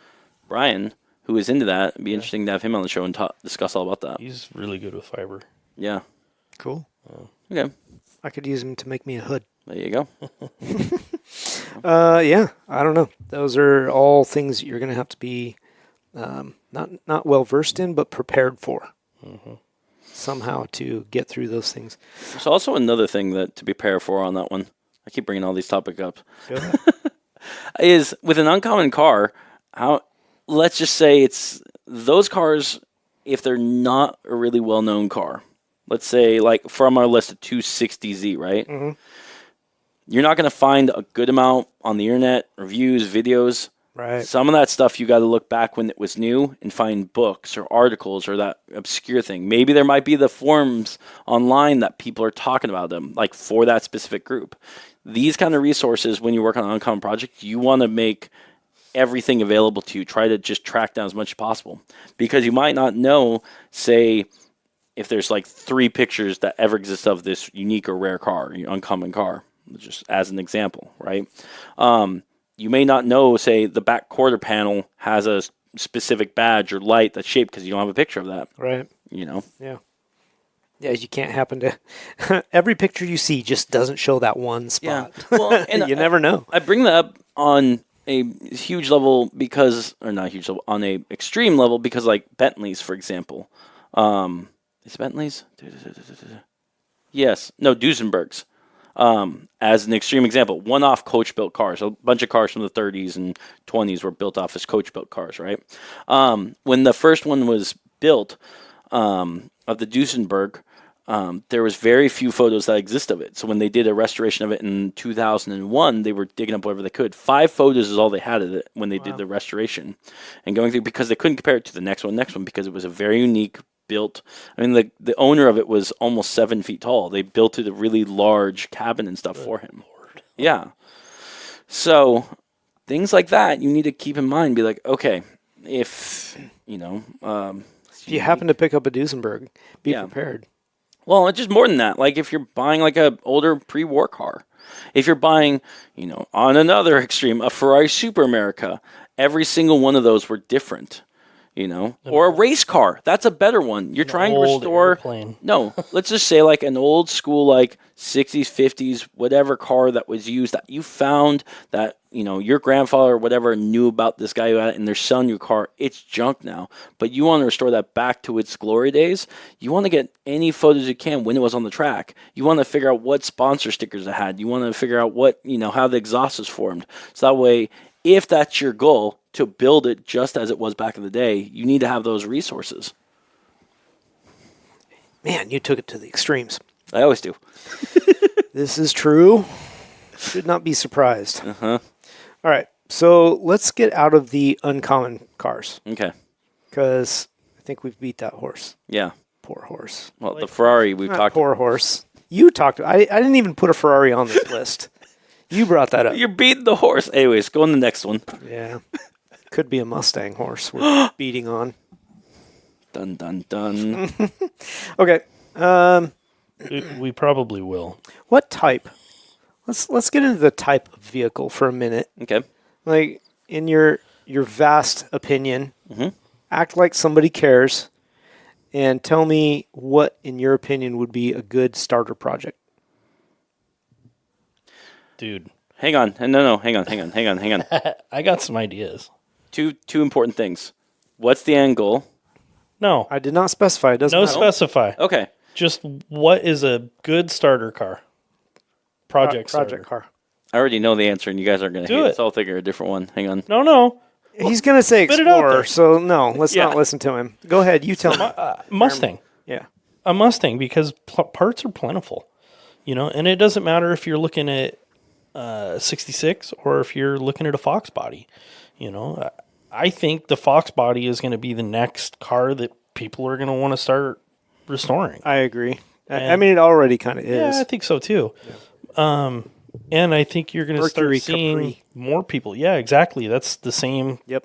Brian, who is into that. It'd be interesting to have him on the show and discuss all about that. He's really good with fiber. Yeah. Cool. Okay. I could use them to make me a hood. There you go. Yeah, I don't know. Those are all things that you're going to have to be not well versed in, but prepared for somehow to get through those things. There's also another thing that to prepare for on that one. I keep bringing all these topics up. Go ahead. Is with an uncommon car, let's just say it's those cars, if they're not a really well-known car, let's say like from our list of 260Z, right? Mm-hmm. You're not going to find a good amount on the internet, reviews, videos. Right. Some of that stuff you got to look back when it was new and find books or articles or that obscure thing. Maybe there might be the forums online that people are talking about them, like for that specific group. These kind of resources, when you work on an uncommon project, you want to make everything available to you. Try to just track down as much as possible, because you might not know, say, if there's like 3 pictures that ever exist of this unique or rare car, uncommon car, just as an example, right? You may not know, say, the back quarter panel has a specific badge or light that's shaped because you don't have a picture of that, Right. Yeah. Yeah, you can't happen to... Every picture you see just doesn't show that one spot. Yeah. Well, and you never know. I bring that up on a huge level because, or not huge level, on a extreme level because, like, Bentleys, for example. Is it Bentleys? Yes. No, Duesenbergs. As an extreme example, one-off coach-built cars. A bunch of cars from the 30s and 20s were built off as coach-built cars, right? When the first one was built of the Duesenberg, there was very few photos that exist of it. So when they did a restoration of it in 2001, they were digging up whatever they could. 5 photos is all they had of it when they did the restoration. And going through, because they couldn't compare it to the next one, because it was a very unique built. I mean, the owner of it was almost 7 feet tall. They built it a really large cabin and stuff for him. Lord. Yeah. So things like that you need to keep in mind. Be like, okay, if If you happen to pick up a Duesenberg, be prepared. well, it's just more than that. Like if you're buying like a older pre-war car, if you're buying, on another extreme, a Ferrari Super America, every single one of those were different. Or a race car. That's a better one. You're trying to old restore. airplane. No, let's just say like an old school, like 60s, 50s, whatever car that was used that you found that, your grandfather or whatever knew about this guy who had it and they're selling you a car. It's junk now. But you want to restore that back to its glory days. You want to get any photos you can when it was on the track. You want to figure out what sponsor stickers it had. You want to figure out what, how the exhaust was formed. So that way, if that's your goal, to build it just as it was back in the day, you need to have those resources. Man, you took it to the extremes. I always do. This is true. Should not be surprised. Uh-huh. All right, so let's get out of the uncommon cars, Okay. because I think we've beat that horse. Yeah. Poor horse. Well, the Ferrari we've Not talked poor horse. You talked. I didn't even put a Ferrari on this list. You brought that up. You're beating the horse. Anyways, go on the next one. Yeah. Could be a Mustang horse we're beating on. Dun, dun, dun. Okay. We probably will. What type? Let's get into the type of vehicle for a minute. Okay. Like, in your vast opinion, Mhm. act like somebody cares, and tell me what, in your opinion, would be a good starter project. Dude, Hang on. No. Hang on. I got some ideas. Two important things. What's the end goal? No, I did not specify. It doesn't no matter. specify. Okay. Just what is a good starter car? Project Project car. I already know the answer, and you guys aren't going to Do hate it. it, so I'll think of a different one. Hang on. No. He's going to say Spit it out Explorer, there. so no, let's Yeah. not listen to him. Go ahead, you tell me. Mustang. Yeah. A Mustang, because parts are plentiful, and it doesn't matter if you're looking at 66 or if you're looking at a Fox body. I think the Fox body is going to be the next car that people are going to want to start restoring. I agree. I mean, it already kind of is. Yeah, I think so too. And I think you're going to start Mercury seeing Capri. more people. Yeah, exactly. That's the same Yep.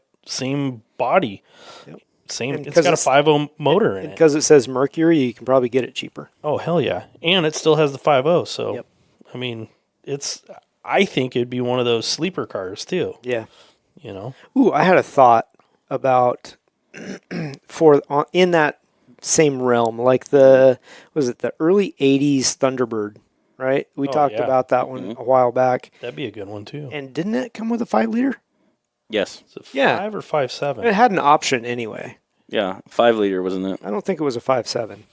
body. Yep. Same. And It's 'cause got a it's- 5.0 motor in it. Because it says Mercury, you can probably get it cheaper. Oh hell yeah! And it still has the 5.0. So Yep. I mean, I think it'd be one of those sleeper cars too. Yeah. Ooh, I had a thought about in that same realm, like the early '80s Thunderbird, right? We talked yeah. about that one a while back, that'd be a good one too. and didn't it come with a 5-liter? Yes. Is it Yeah. 5 or 5.7? It had an option anyway. Yeah. 5-liter, wasn't it? I don't think it was a 5.7.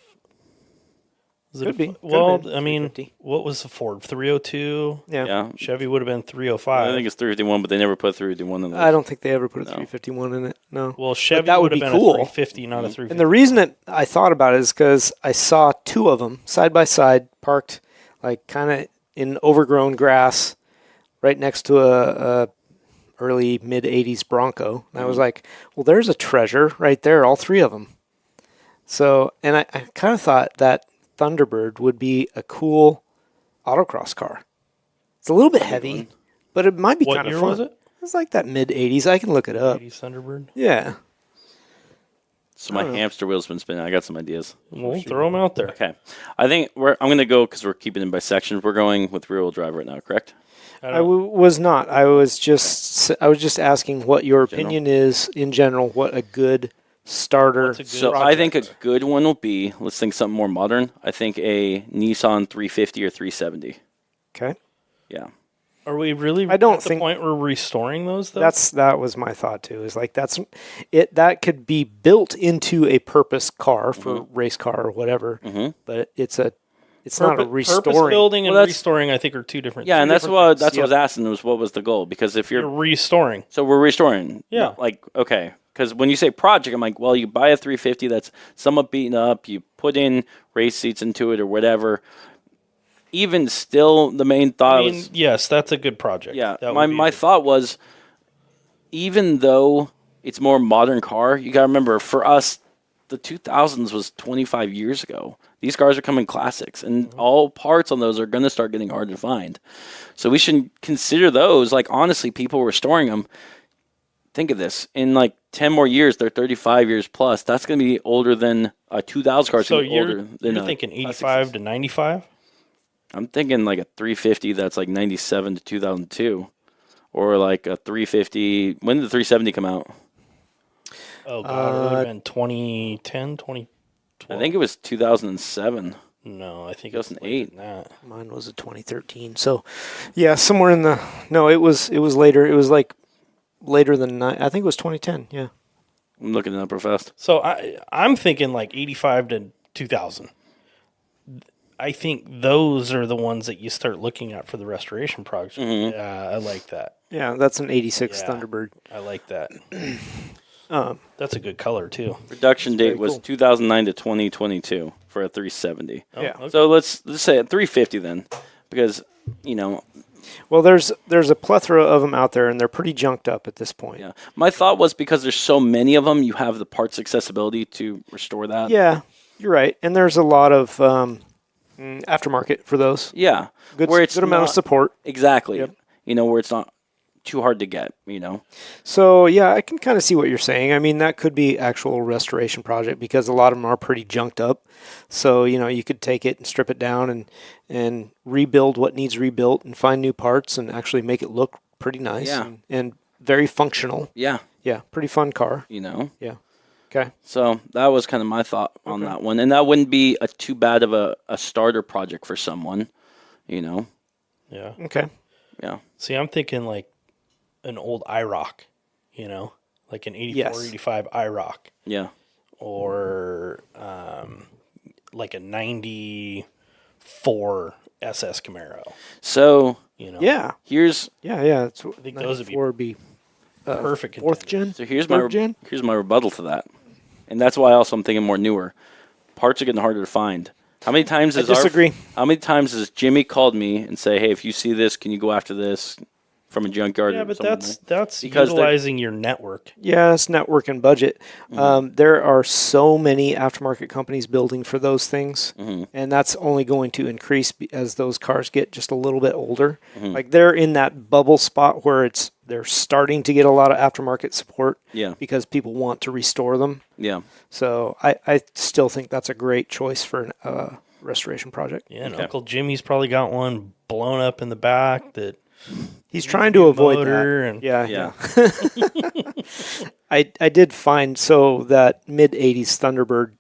Is it Could be. Could Well, have been I mean, 350. what was the Ford? 302. Yeah. Yeah. Chevy would have been 305. I think it's 351, but they never put 351 in there. I don't think they ever put a No. 351 in it. No. well, Chevy that would would have be been cool. a 350, not a 350. And the reason that I thought about it is because I saw two of them side by side, parked like kind of in overgrown grass, right next to a early mid '80s Bronco. And I was like, well, there's a treasure right there, all three of them. So, and I kind of thought that Thunderbird would be a cool autocross car. It's a little bit heavy, but it might be What kind of year fun. was it? It's like that mid '80s. I can look it up. 80s Thunderbird. Yeah. So my hamster wheel's been spinning. I got some ideas. We'll throw them out there. Okay. I think I'm going to go, because we're keeping it by sections. We're going with rear-wheel drive right now, correct? Was not. I was just asking what your opinion is in general. What a good starter. What's a good So I think a good one will be, let's think something more modern. I think a Nissan 350 or 370. Okay. Yeah. Are we really I don't at the think- point where we're restoring those, though? That was my thought too. Is like that's it. That could be built into a purpose car for race car or whatever. But it's not a restoring. Purpose building and Well, that's- restoring, I think, are two different Yeah, two and that's different what things. that's what I was asking, was what was the goal? Because if You're you're restoring. so we're restoring. Yeah. Like, okay. Because when you say project, I'm like, well, you buy a 350 that's somewhat beaten up, you put in race seats into it or whatever. Even still, the main thought I mean, was, yes, that's a good project. yeah, That my would be my good. thought was, even though it's more modern car, you got to remember, for us, the 2000s was 25 years ago. These cars are coming classics, and all parts on those are going to start getting hard to find. So we should consider those. Like, honestly, people restoring them. Think of this. In like 10 more years, they're 35 years plus. That's going to be older than a 2000 car. So older than you're a thinking classic 85 to 95? I'm thinking like a 350 that's like 97 to 2002. Or like a 350. When did the 370 come out? Oh, God. It would have been 2010, 2012. I think it was 2007. No, I think it's 2008. later than that. Mine was a 2013. So, yeah, somewhere in the no, it was later. It was like later than I think it was 2010. Yeah. I'm looking it up real fast. So I'm thinking like 85 to 2000. I think those are the ones that you start looking at for the restoration project. Yeah, I like that. Yeah, that's an '86 Yeah. Thunderbird. I like that. That's a good color too. Production date very was cool. 2009 to 2022 for a 370. Yeah. okay. So let's say a 350 then, because Well, there's a plethora of them out there, and they're pretty junked up at this point. yeah. My thought was, because there's so many of them, you have the parts accessibility to restore that. Yeah, you're right. And there's a lot of aftermarket for those. Yeah. Good, Where it's good amount of not- support. Exactly. Yep. Where it's not too hard to get. So yeah, I can kind of see what you're saying. I mean, that could be actual restoration project because a lot of them are pretty junked up. So you could take it and strip it down and rebuild what needs rebuilt and find new parts and actually make it look pretty nice Yeah. and very functional. Yeah. Yeah, pretty fun car. Yeah. Okay. So that was kind of my thought on that one, and that wouldn't be too bad of a starter project for someone. Yeah. Okay. Yeah. See, I'm thinking like an old IROC, like an 84, Yes. 85 IROC, Yeah. or like a 94 SS Camaro. So Yeah. here's Yeah. It's, I think those would be would be perfect. fourth contenders. gen. so here's third gen. here's my rebuttal to that, and that's why also I'm thinking more newer. Parts are getting harder to find. How many times I disagree. How many times has Jimmy called me and say, "Hey, if you see this, can you go after this from a junkyard?" Yeah, or but something?" that's Because utilizing your network. Yeah, it's network and budget. There are so many aftermarket companies building for those things, and that's only going to increase as those cars get just a little bit older. Like they're in that bubble spot where they're starting to get a lot of aftermarket support Yeah. because people want to restore them. Yeah. So I still think that's a great choice for a restoration project. Yeah, and Okay. Uncle Jimmy's probably got one blown up in the back that He's trying to avoid motor that. and- Yeah. I did find so that mid 80s Thunderbird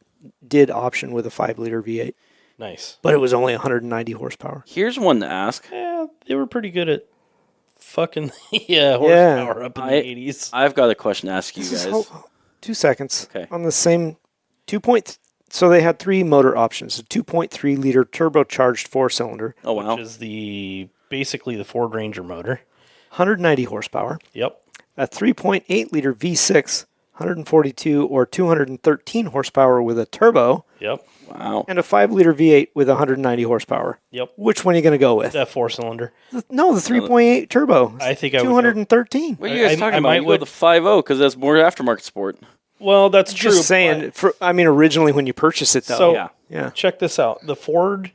did option with a 5-liter V8, nice. but it was only 190 horsepower. Here's one to ask. Yeah, they were pretty good at fucking horsepower up in the 80s. I've got a question to ask you This guys. is 2 seconds. Okay. On the same 2 point. So they had 3 motor options: a 2.3 liter turbocharged 4-cylinder, Oh wow. Which is basically the Ford Ranger motor. 190 horsepower, Yep. a 3.8 liter V6, 142 or 213 horsepower with a turbo, Yep. Wow. and a 5-liter V8 with 190 horsepower. Yep. Which one are you going to go with? That 4-cylinder. No, the 3.8 turbo. I think I would go- 213. What are you guys I talking about? might You go would- the 5.0 because that's more aftermarket sport. Well, that's true. Just saying. Originally when you purchase it, though. So Yeah. yeah, check this out. The Ford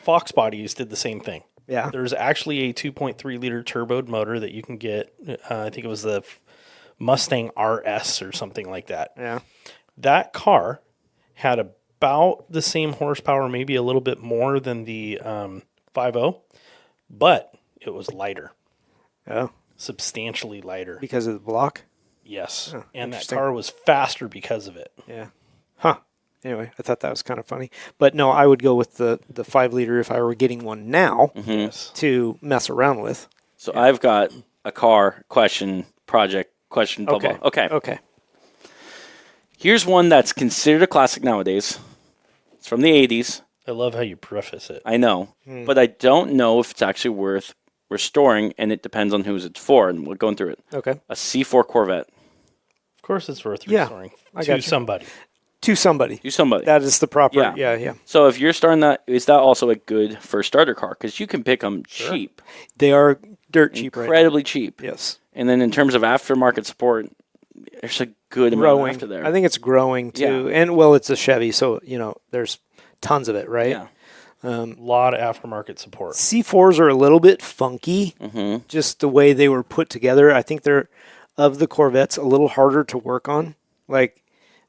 Fox bodies did the same thing. yeah. There's actually a 2.3 liter turboed motor that you can get. I think it was the Mustang RS or something like that. Yeah. That car had about the same horsepower, maybe a little bit more than the 5.0, but it was lighter, Oh, substantially lighter. because of the block. Yes. And that interesting. car was faster because of it. Yeah. Huh. Anyway, I thought that was kind of funny. But no, I would go with the 5-liter if I were getting one now Yes. to mess around with. So I've got a car question, project question, blah, blah. Okay. Okay. Here's one that's considered a classic nowadays. It's from the 80s. I love how you preface it. I know. But I don't know if it's actually worth restoring, and it depends on who's it's for, and we're going through it. Okay. A C4 Corvette. Of course, it's worth Yeah, restoring I to got you. somebody. To somebody. You somebody. That is the proper. Yeah. Yeah. So if you're starting that, is that also a good first starter car? Because you can pick them cheap, They are dirt cheap right now. incredibly cheap. Yes. And then in terms of aftermarket support, there's a good amount Growing. after there. I think it's growing too. Yeah. And well, it's a Chevy, so there's tons of it, right? yeah. A lot of aftermarket support. C4s are a little bit funky, just the way they were put together. I think they're, of the Corvettes, a little harder to work on. Like,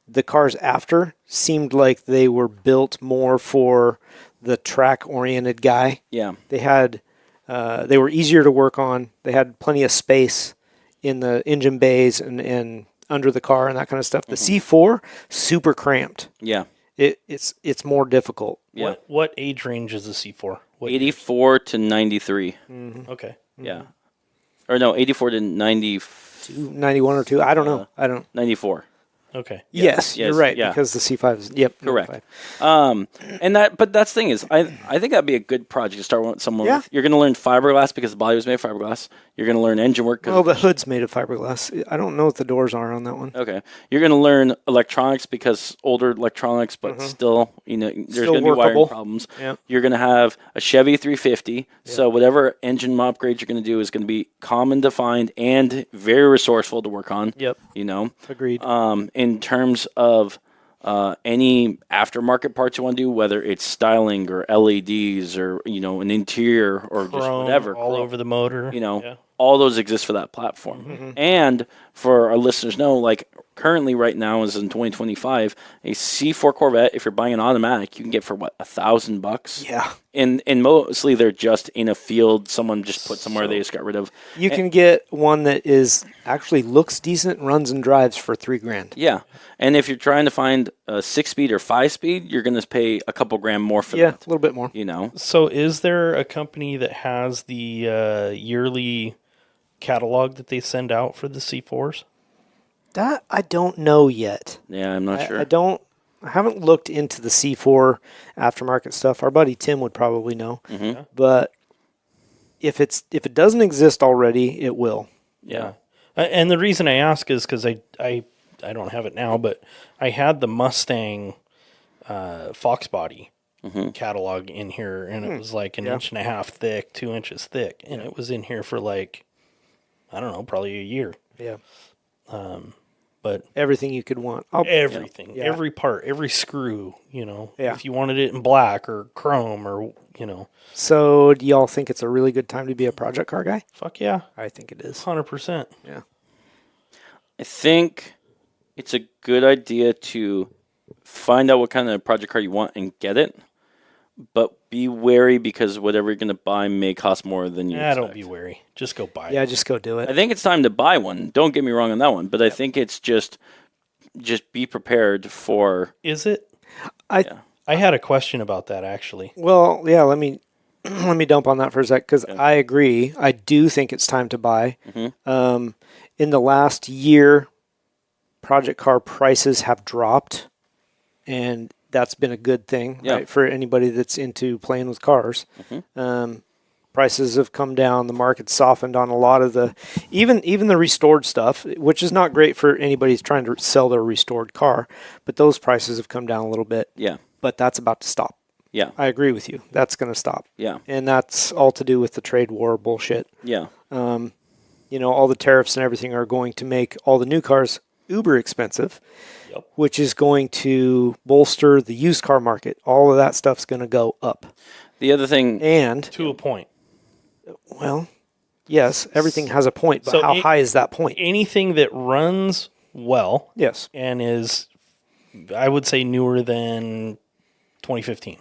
the cars after seemed like they were built more for the track-oriented guy. Yeah. They were easier to work on. They had plenty of space in the engine bays and under the car and that kind of stuff. The C4, super cramped. Yeah. It's more difficult. Yeah. What age range is the C4? What 84 to 93. Okay. Yeah. Or no, 84 to 90, 91 or 2. I don't know. 94. Okay. Yes, you're Yes, right, yeah. because the C5 is, yep. Correct. 95. But that's the thing is, I think that'd be a good project to start with someone. Yeah. With. You're going to learn fiberglass because the body was made of fiberglass. You're going to learn engine work. Well, the hood's made of fiberglass. I don't know what the doors are on that one. Okay. You're going to learn electronics because older electronics, but still, there's Still going to be wiring workable. problems. Yeah. You're going to have a Chevy 350. So whatever engine upgrades you're going to do is going to be common to find and very resourceful to work on. Yep. Agreed. In terms of any aftermarket parts you want to do, whether it's styling or LEDs or, an interior or just Chrome whatever. all over the motor. Yeah. All those exist for that platform. And for our listeners know, like currently right now is in 2025, a C4 Corvette, if you're buying an automatic, you can get for what, $1,000? yeah. And mostly they're just in a field, someone just put somewhere they just got rid of. You can get one that is actually looks decent, runs and drives for $3,000. Yeah. And if you're trying to find a 6-speed or 5-speed, you're going to pay a couple grand more for Yeah, a that. little bit more. So is there a company that has the yearly catalog that they send out for the C4s? That I don't know yet. Yeah, I'm not sure. I don't. haven't looked into the C4 aftermarket stuff. Our buddy Tim would probably know. Mm-hmm. But if it doesn't exist already, it will. Yeah. And the reason I ask is because I don't have it now, but I had the Mustang Fox body catalog in here, and it was like an inch and a half thick, 2 inches thick, and it was in here for like, I don't know, probably a year. Yeah. But Everything you could want. everything, Yeah. every part, every screw, you know, Yeah. if you wanted it in black or chrome or, you know, So do y'all think it's a really good time to be a project car guy? fuck yeah, I think it is. 100%. Yeah. I think it's a good idea to find out what kind of project car you want and get it, but be wary because whatever you're going to buy may cost more than you expect. Don't be wary. Just go buy it. Yeah, just go do it. I think it's time to buy one. Don't get me wrong on that one, but I think it's just be prepared for. Is it? I had a question about that, actually. Well, yeah, let me dump on that for a sec because I agree. I do think it's time to buy. In the last year, project car prices have dropped, and that's been a good thing right, for anybody that's into playing with cars. Prices have come down. The market's softened on a lot of the, even the restored stuff, which is not great for anybody who's trying to sell their restored car. But those prices have come down a little bit. Yeah. But that's about to stop. Yeah. I agree with you. That's going to stop. Yeah. And that's all to do with the trade war bullshit. Yeah. You know, all the tariffs and everything are going to make all the new cars uber expensive, which is going to bolster the used car market. All of that stuff's going to go up. The other thing, And To a point. well, yes, everything has a point, but So how high is that point? Anything that runs well Yes. and is, I would say, newer than 2015.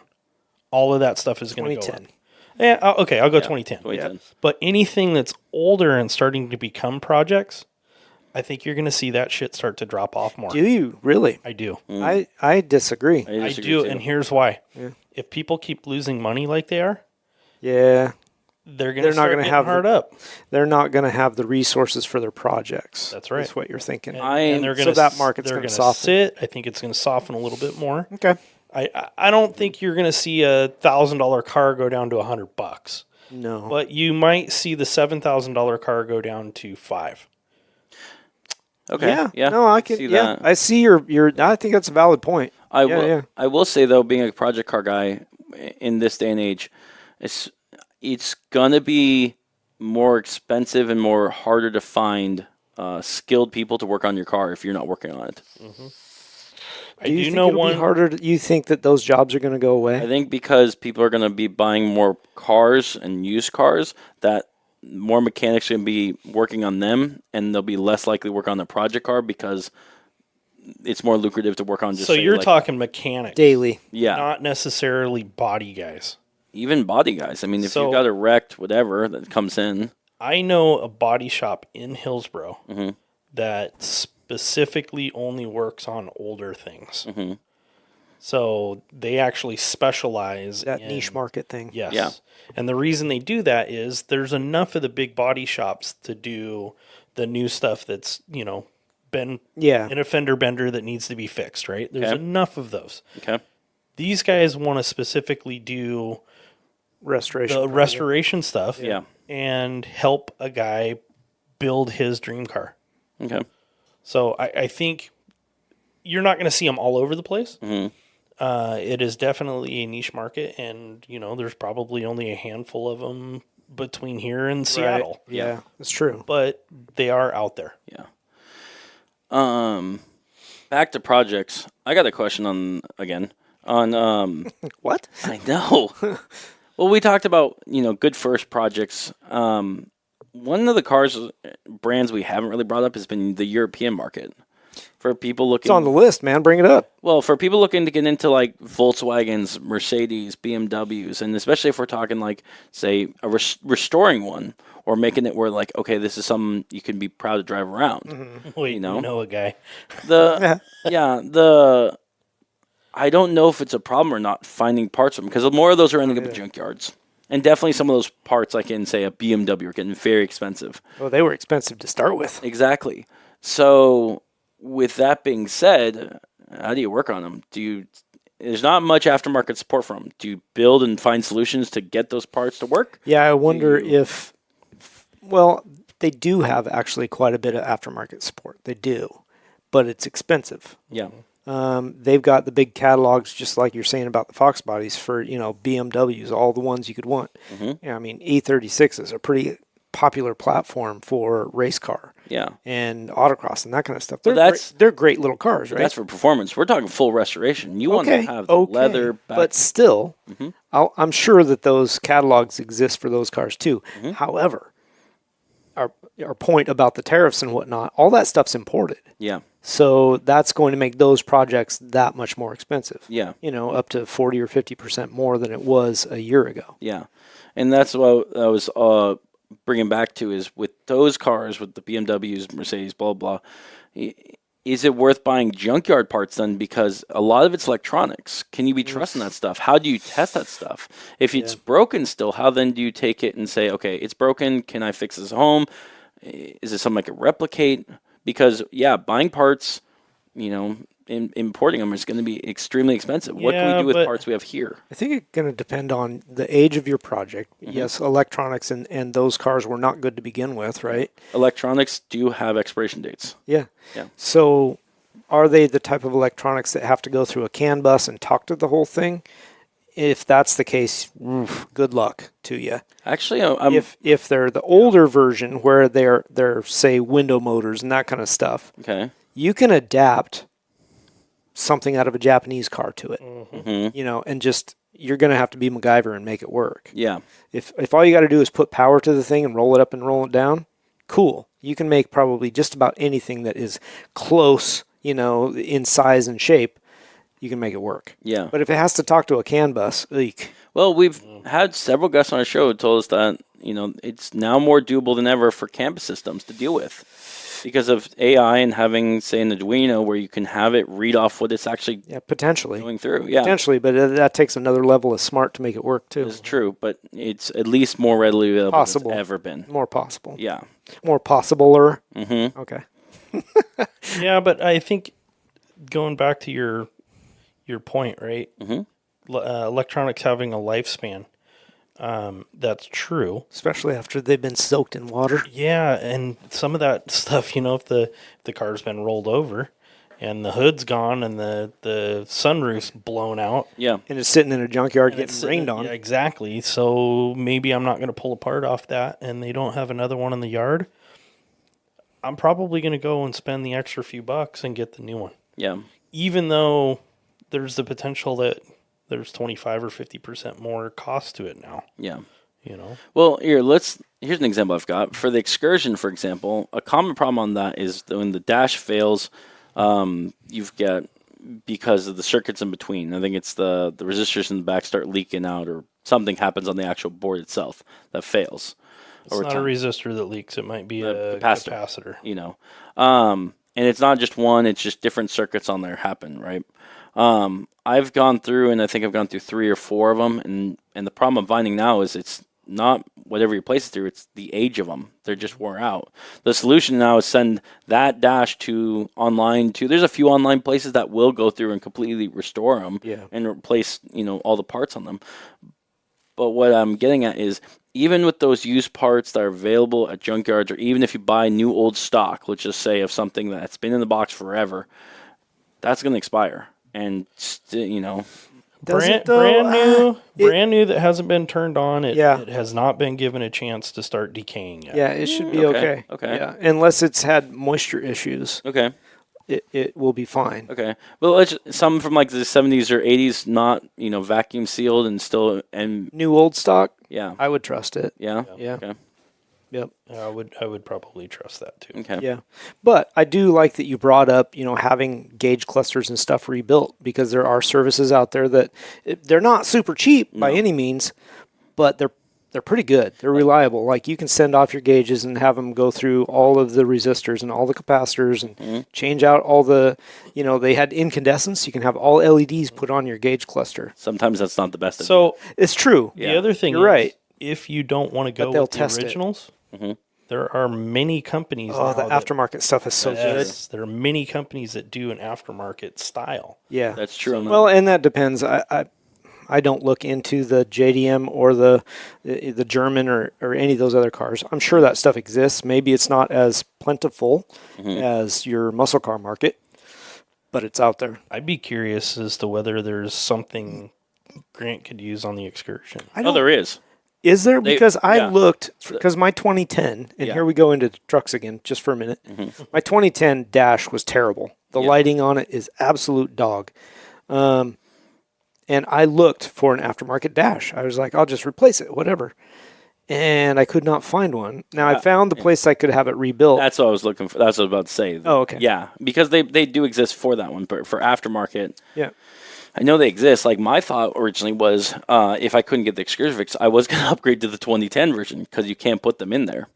All of that stuff is going to go up. 2010. Yeah, okay, I'll go 2010. 2010. But anything that's older and starting to become projects, I think you're going to see that shit start to drop off more. Do you really? I do. I disagree. I disagree do, too. and here's why. If people keep losing money like they are, Yeah. they're going They're to not start gonna getting have hard up. They're not going to have the resources for their projects. That's right. That's what you're thinking. And they're so going that market's they're going to gonna soften. sit. I think it's going to soften a little bit more. Okay. I don't think you're going to see a $1,000 car go down to $100, No. but you might see the $7,000 car go down to $5. okay. Yeah. No, I can. see Yeah. that. I see your. I think that's a valid point. I will say though, being a project car guy in this day and age, it's gonna be more expensive and more harder to find skilled people to work on your car if you're not working on it. Do you think it'll be harder? You think that those jobs are going to go away? I think because people are going to be buying more cars and used cars, that more mechanics are going to be working on them, and they'll be less likely to work on the project car because it's more lucrative to work on just. So say, you're like, talking mechanics, Daily. yeah, not necessarily body guys. even body guys. I mean, if So- you've got a wrecked whatever that comes in, I know a body shop in Hillsboro Mm-hmm. that specifically only works on older things. Mm-hmm. So they actually specialize That in niche market thing. Yes. Yeah. And the reason they do that is there's enough of the big body shops to do the new stuff that's, you know, been Yeah. in a fender bender that needs to be fixed, right? There's Okay. enough of those. okay, These guys want to specifically do Restoration. the project. restoration stuff Yeah. and help a guy build his dream car. okay, So I think you're not going to see them all over the place. Mhm. It is definitely a niche market, and you know there's probably only a handful of them between here and Seattle. Right. Yeah, that's true. But they are out there. yeah. Back to projects. I got a question on What? I know. Well, we talked about, good first projects. One of the brands we haven't really brought up has been the European market. For people looking, It's on the list, man. Bring it up. well, for people looking to get into like Volkswagens, Mercedes, BMWs, and especially if we're talking like, say, a restoring one or making it where like, okay, this is something you can be proud to drive around. Wait, You know? a guy. I don't know if it's a problem or not finding parts of them because more of those are ending up in junkyards. And definitely some of those parts, like in, say, a BMW, are getting very expensive. Well, they were expensive to start with. Exactly. So, with that being said, How do you work on them? There's not much aftermarket support for them. Do you build and find solutions to get those parts to work? Yeah, I wonder well, they do have actually quite a bit of aftermarket support. They do, but it's expensive. Yeah. They've got the big catalogs, just like you're saying about the Fox bodies for, BMWs, all the ones you could want. Mm-hmm. Yeah, I mean, E36 is a pretty popular platform for race car. Yeah. And autocross and that kind of stuff. They're great little cars, right? That's for performance. We're talking full restoration. You want to have the leather back. But still, I'm sure that those catalogs exist for those cars too. However, our point about the tariffs and whatnot, all that stuff's imported. Yeah. So that's going to make those projects that much more expensive. Yeah. Up to 40 or 50% more than it was a year ago. Yeah. And that's what I was bringing back to is with those cars, with the BMWs, Mercedes, blah, blah, is it worth buying junkyard parts then? Because a lot of it's electronics. Can you be trusting that stuff? How do you test that stuff? If it's broken still, how then do you take it and say, okay, it's broken. Can I fix this at home? Is it something I could replicate? Because, buying parts, importing them is going to be extremely expensive. What can we do with parts we have here? I think it's going to depend on the age of your project. Yes, electronics and those cars were not good to begin with, right? Electronics do have expiration dates. Yeah. Yeah. So are they the type of electronics that have to go through a CAN bus and talk to the whole thing? If that's the case, good luck to you. Actually, if they're the older version where they're say window motors and that kind of stuff, okay, you can adapt something out of a Japanese car to it, and just you're going to have to be MacGyver and make it work. Yeah. If all you got to do is put power to the thing and roll it up and roll it down, cool. You can make probably just about anything that is close, in size and shape. You can make it work. Yeah. But if it has to talk to a CAN bus, eek. Well, we've had several guests on our show who told us that, it's now more doable than ever for campus systems to deal with because of AI and having, say, an Arduino where you can have it read off what it's actually potentially going through. Yeah. Potentially, but that takes another level of smart to make it work, too. It's true, but it's at least more readily available than it's ever been. More possible. Yeah. More possibler. Mm-hmm. Okay. Yeah, but I think going back to your point, right? Electronics having a lifespan. That's true. Especially after they've been soaked in water. Yeah, and some of that stuff, if the car's been rolled over and the hood's gone and the sunroof's blown out. Yeah. And it's sitting in a junkyard getting rained on. Yeah, exactly. So maybe I'm not going to pull a part off that and they don't have another one in the yard. I'm probably going to go and spend the extra few bucks and get the new one. Yeah. Even though there's the potential that there's 25 or 50% more cost to it now. Yeah. Well, here's an example I've got. For the Excursion, for example, a common problem on that is that when the dash fails, you've got, because of the circuits in between, I think it's the resistors in the back start leaking out or something happens on the actual board itself that fails. It's not a resistor that leaks. It might be a capacitor. And it's not just one, it's just different circuits on there happen, right? I've gone through, and I think I've gone through 3 or 4 of them, and the problem I'm finding now is it's not whatever you place it through, it's the age of them. They're just wore out. The solution now is send that dash there's a few online places that will go through and completely restore them and replace, all the parts on them. But what I'm getting at is, even with those used parts that are available at junkyards, or even if you buy new old stock, let's just say of something that's been in the box forever, that's going to expire. And, brand new that hasn't been turned on. It has not been given a chance to start decaying yet. Yeah, it should be okay. Okay. Yeah, unless it's had moisture issues. Okay. It will be fine. Okay. Well, some from like the 70s or 80s, not, vacuum sealed and still, and new old stock. Yeah. I would trust it. Yeah. Yeah. Okay. Yep. I would probably trust that too. Okay. Yeah. But I do like that you brought up, having gauge clusters and stuff rebuilt, because there are services out there that they're not super cheap by any means, but they're pretty good. They're reliable. Like, you can send off your gauges and have them go through all of the resistors and all the capacitors and change out all the, they had incandescents. You can have all LEDs put on your gauge cluster. Sometimes that's not the best idea. So it's true. The other thing You're right. If you don't want to go they'll with the test originals, There are many companies Oh, now the that, aftermarket stuff is so good. yes, there are many companies that do an aftermarket style. Yeah, That's true. on that. well, and that depends. I don't look into the JDM or the German or any of those other cars. I'm sure that stuff exists. Maybe it's not as plentiful as your muscle car market, but it's out there. I'd be curious as to whether there's something Grant could use on the Excursion. I Oh, don't, there is. is there? Because I yeah. looked, because my 2010, and Yeah. here we go into trucks again, just for a minute. My 2010 Dash was terrible. The Yeah. lighting on it is absolute dog. And I looked for an aftermarket Dash. I was like, I'll just replace it, whatever. And I could not find one. Now, I found the place I could have it rebuilt. That's what I was looking for. That's what I was about to say. Oh, okay. Yeah, because they do exist for that one, but for aftermarket, Yeah. I know they exist. Like my thought originally was, if I couldn't get the Excursion fix, I was going to upgrade to the 2010 version because you can't put them in there.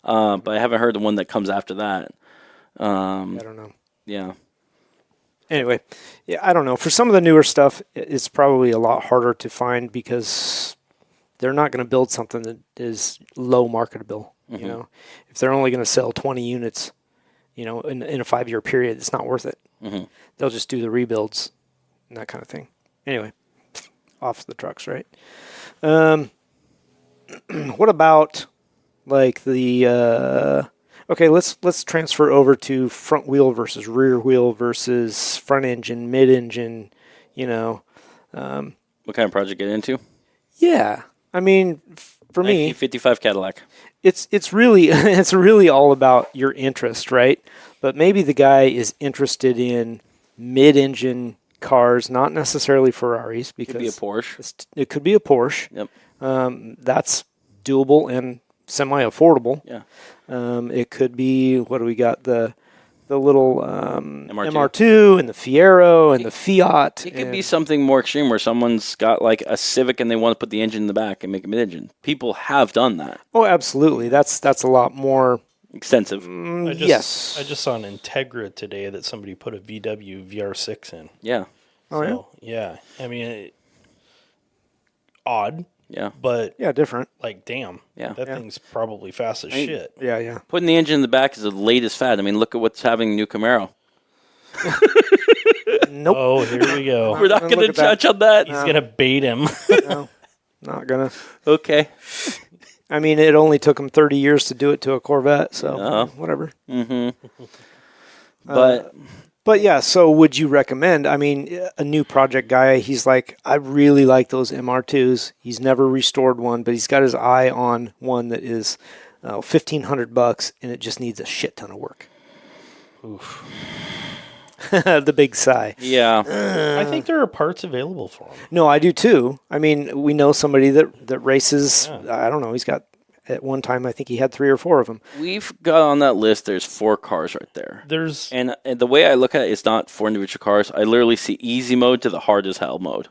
But I haven't heard the one that comes after that. I don't know. Yeah. Anyway, yeah, I don't know. For some of the newer stuff, it's probably a lot harder to find because they're not going to build something that is low marketable. You know, if they're only going to sell 20 units, you know, in a 5-year period, it's not worth it. They'll just do the rebuilds and that kind of thing. Anyway, off the trucks, right? What about like the okay, let's transfer over to front wheel versus rear wheel versus front engine, mid engine, you know. What kind of project get into? Yeah. I mean, for me, 1955 Cadillac. it's really it's really all about your interest, right? But maybe the guy is interested in mid-engine cars, not necessarily Ferraris, because Could be a Porsche. it could be a Porsche. Yep. That's doable and semi-affordable. Yeah. It could be, what do we got? The little MR2. MR2 and the Fiero and the Fiat. It could and- be something more extreme where someone's got like a Civic and they want to put the engine in the back and make a mid-engine. People have done that. Oh, absolutely. That's a lot more. Extensive. Yes. I just saw an Integra today that somebody put a VW VR6 in. Yeah. Oh, yeah? So, yeah. I mean, odd, Yeah. but Yeah, different. like, damn. Yeah. That thing's probably fast as shit. Yeah, yeah. Putting the engine in the back is the latest fad. I mean, look at what's happening in New Camaro. Nope. Oh, here we go. We're not Look going to at that. touch on that. He's going to bait him. No, not gonna. Okay. I mean, it only took him 30 years to do it to a Corvette, so Uh-huh. whatever. But But yeah, so would you recommend? I mean, a new project guy, he's like, I really like those MR2s. He's never restored one, but he's got his eye on one that is $1,500 and it just needs a shit ton of work. Oof. The big sigh. yeah. I think there are parts available for him. No, I do too. I mean, we know somebody that races. I don't know. He's got at one time. I think he had 3 or 4 of them. We've got on that list, there's 4 cars right there. There's And the way I look at it, it's not 4 individual cars. I literally see easy mode to the hard as hell mode.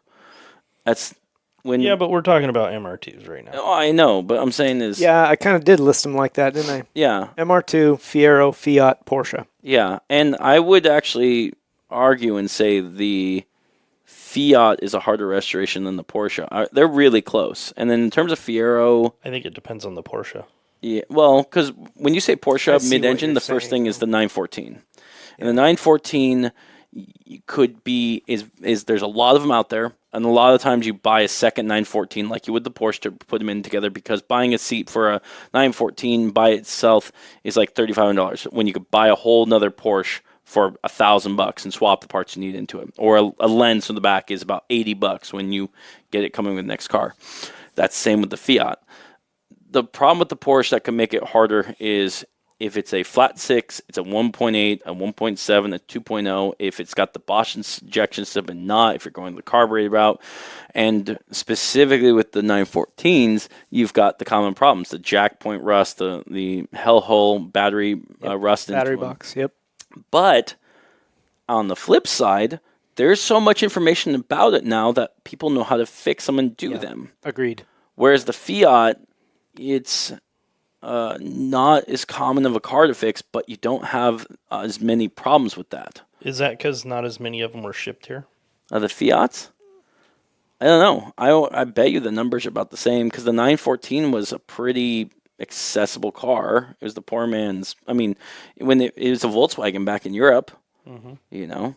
That's when. yeah, but we're talking about MR2s right now. Oh, I know, but I'm saying is. Yeah, I kind of did list them like that, didn't I? Yeah. MR2, Fiero, Fiat, Porsche. Yeah. And I would actually argue and say the Fiat is a harder restoration than the Porsche. They're really close. And then in terms of Fiero, I think it depends on the Porsche. yeah, well, because when you say I Porsche see what mid-engine, you're the first saying. thing is the 914. And the 914 could be is there's a lot of them out there, and a lot of times you buy a second 914 like you would the Porsche to put them in together, because buying a seat for a 914 by itself is like $3,500 when you could buy a whole nother Porsche for $1,000 and swap the parts you need into it, or a lens from the back is about $80 when you get it coming with the next car. That's the same with the Fiat. The problem with the Porsche that can make it harder is if it's a flat 6, it's a 1.8, a 1.7, a 2.0. If it's got the Bosch injection system and not, if you're going the carburetor route. And specifically with the 914s, you've got the common problems, the jack point rust, the hellhole battery rust. Battery into them. box, yep. But on the flip side, there's so much information about it now that people know how to fix them and do them. Agreed. Whereas the Fiat, it's not as common of a car to fix, but you don't have as many problems with that. Is that because not as many of them were shipped here? The Fiats? I don't know. I bet you the numbers are about the same, because the 914 was a pretty accessible car. It was the poor man's. I mean, when it was a Volkswagen back in Europe, you know.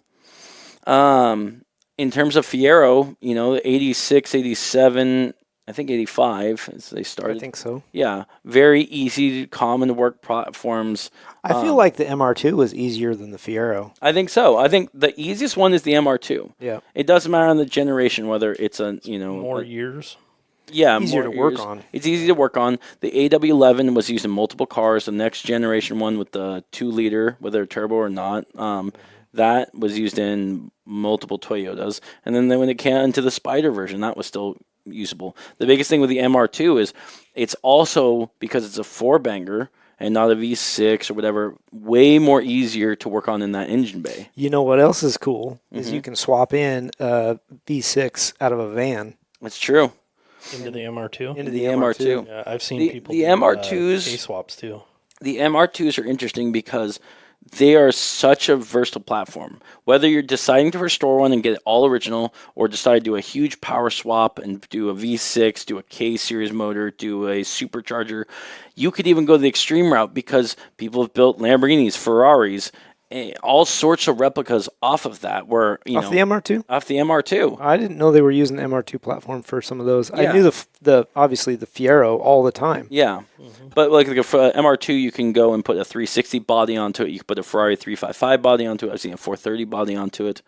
In terms of Fiero, 86, 87, I think 85 as they started. I think so. Yeah, very easy, common to work platforms. I feel like the MR2 was easier than the Fiero. I think so. I think the easiest one is the MR2. Yeah. It doesn't matter on the generation whether it's More years. Yeah, Easier more to work years. on. It's easy to work on. The AW11 was used in multiple cars. The next generation one with the 2-liter, whether turbo or not, that was used in multiple Toyotas. And then when it came into the Spider version, that was still usable. The biggest thing with the MR2 is it's also, because it's a 4-banger and not a V6 or whatever, way more easier to work on in that engine bay. You know what else is cool is you can swap in a V6 out of a van That's true. Into the MR2. into The the MR2. MR2. Yeah, I've seen The- people the do, MR2s K-swaps too. The MR2s are interesting because they are such a versatile platform. Whether you're deciding to restore one and get it all original, or decide to do a huge power swap and do a V6, do a K series motor, do a supercharger, you could even go the extreme route because people have built Lamborghinis, Ferraris, all sorts of replicas off of that. Where Off the MR2? off the MR2. I didn't know they were using the MR2 platform for some of those. Yeah. I knew the obviously the Fiero all the time. Yeah, but like the MR2, you can go and put a 360 body onto it. You can put a Ferrari 355 body onto it. I've seen a 430 body onto it.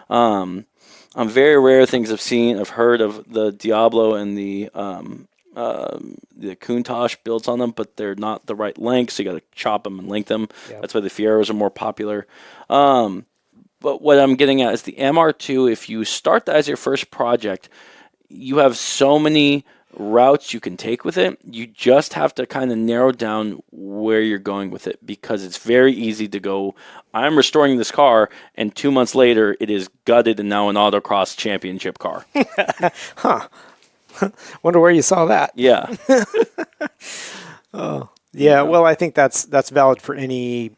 On very rare things I've heard of the Diablo and the Countach builds on them, but they're not the right length, so you got to chop them and link them. Yeah. That's why the Fieros are more popular. But what I'm getting at is the MR2, if you start that as your first project, you have so many routes you can take with it. You just have to kind of narrow down where you're going with it, because it's very easy to go, I'm restoring this car, and 2 months later it is gutted and now an autocross championship car. Wonder where you saw that. Yeah. Yeah, well, I think that's valid for any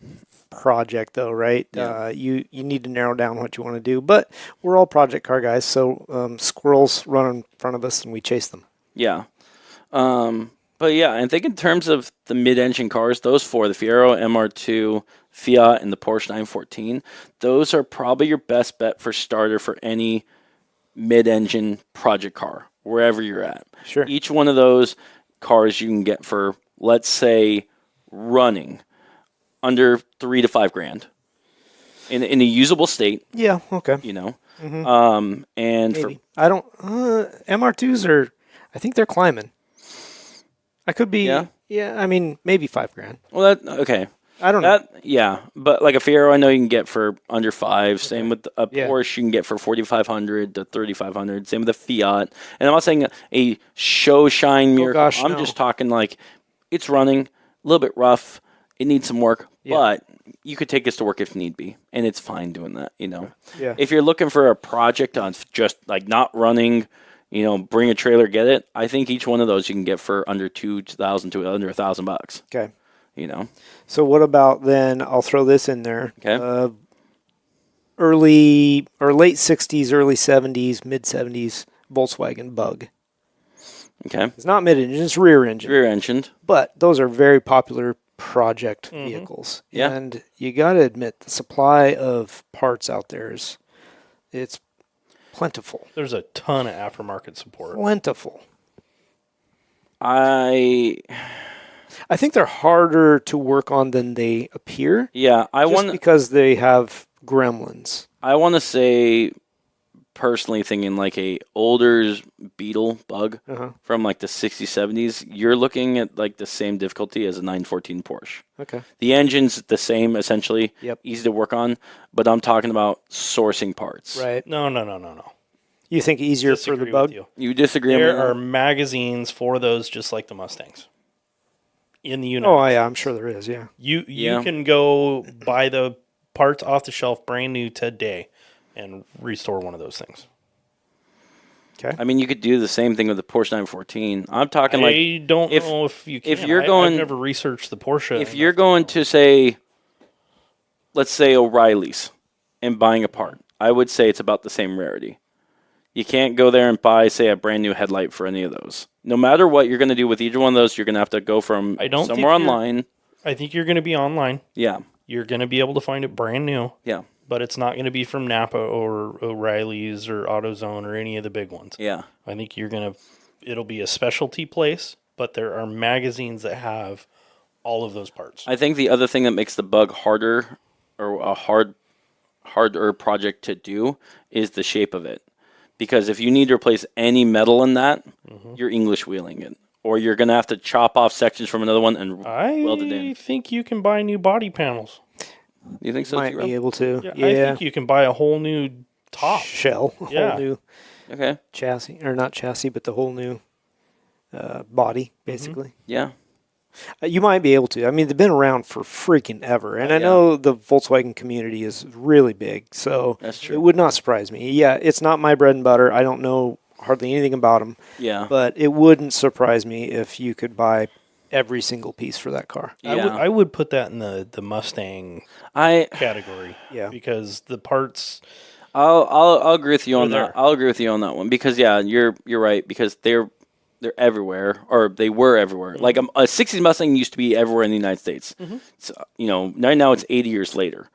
project, though, right? Yeah. You need to narrow down what you want to do, but we're all project car guys, so squirrels run in front of us and we chase them. Yeah. But yeah, I think in terms of the mid-engine cars, those four, the Fiero, MR2, Fiat, and the Porsche 914, those are probably your best bet for starter for any mid-engine project car, wherever you're at. Sure. Each one of those cars you can get for, let's say, running under $3,000 to $5,000 in a usable state, Yeah, okay. and Maybe. I don't, MR2s are, I think they're climbing. I could be, Yeah? I mean, maybe $5,000. well, okay. I don't know. Yeah, but like a Fiero, I know you can get for under $5,000. Same with a Yeah. Porsche, you can get for $4,500 to $3,500. Same with a Fiat. And I'm not saying a show shine miracle. gosh, I'm no. just talking like it's running a little bit rough. It needs some work, but you could take this to work if need be, and it's fine doing that. Yeah. If you're looking for a project on just like not running, bring a trailer, get it. I think each one of those you can get for under $2,000 to under $1,000. Okay. So what about then, I'll throw this in there. Okay. Early or late 60s, early 70s, mid 70s Volkswagen Bug. Okay. It's not mid-engine, it's rear-engine. Rear-engined. But those are very popular project vehicles. Yeah. And you got to admit, the supply of parts out there it's plentiful. There's a ton of aftermarket support. Plentiful. I think they're harder to work on than they appear. Yeah, Just because they have gremlins. I want to say, personally, thinking like a older Beetle Bug from like the 60s, 70s, you're looking at like the same difficulty as a 914 Porsche. Okay. The engine's the same, essentially. Yep. Easy to work on, but I'm talking about sourcing parts. Right. No. You think easier Disagree for the Bug? with you. You disagree? There with are that? magazines for those just like the Mustangs. In the United Oh, yeah, I'm sure there is, yeah. You Yeah. can go buy the parts off the shelf brand new today and restore one of those things. Okay. I mean, you could do the same thing with the Porsche 914. I'm talking like I don't if- know if you can. if you're going- I've never researched the Porsche. if you're going to say, let's say O'Reilly's and buying a part, I would say it's about the same rarity. You can't go there and buy, say, a brand new headlight for any of those. No matter what you're going to do with each one of those, you're going to have to go from somewhere online. I think you're going to be online. Yeah. You're going to be able to find it brand new. Yeah. But it's not going to be from Napa or O'Reilly's or AutoZone or any of the big ones. Yeah. I think it'll be a specialty place, but there are magazines that have all of those parts. I think the other thing that makes the Bug harder or a harder project to do is the shape of it. Because if you need to replace any metal in that, you're English wheeling it. Or you're going to have to chop off sections from another one and weld it in. I think you can buy new body panels. You think so? Might be able to. Yeah, I think you can buy a whole new top. Shell. A Yeah. whole new Okay. chassis. Or not chassis, but the whole new body, basically. Yeah. You might be able to. I mean, they've been around for freaking ever. And I Yeah. know the Volkswagen community is really big. So That's true. it would not surprise me. Yeah, it's not my bread and butter. I don't know hardly anything about them. Yeah. But it wouldn't surprise me if you could buy every single piece for that car. Yeah. I would put that in the Mustang I category. Yeah. Because the parts... I'll agree with you on They're that. there. I'll agree with you on that one because you're right because they're everywhere or they were everywhere. Like a 60s Mustang used to be everywhere in the United States. So, right now it's 80 years later.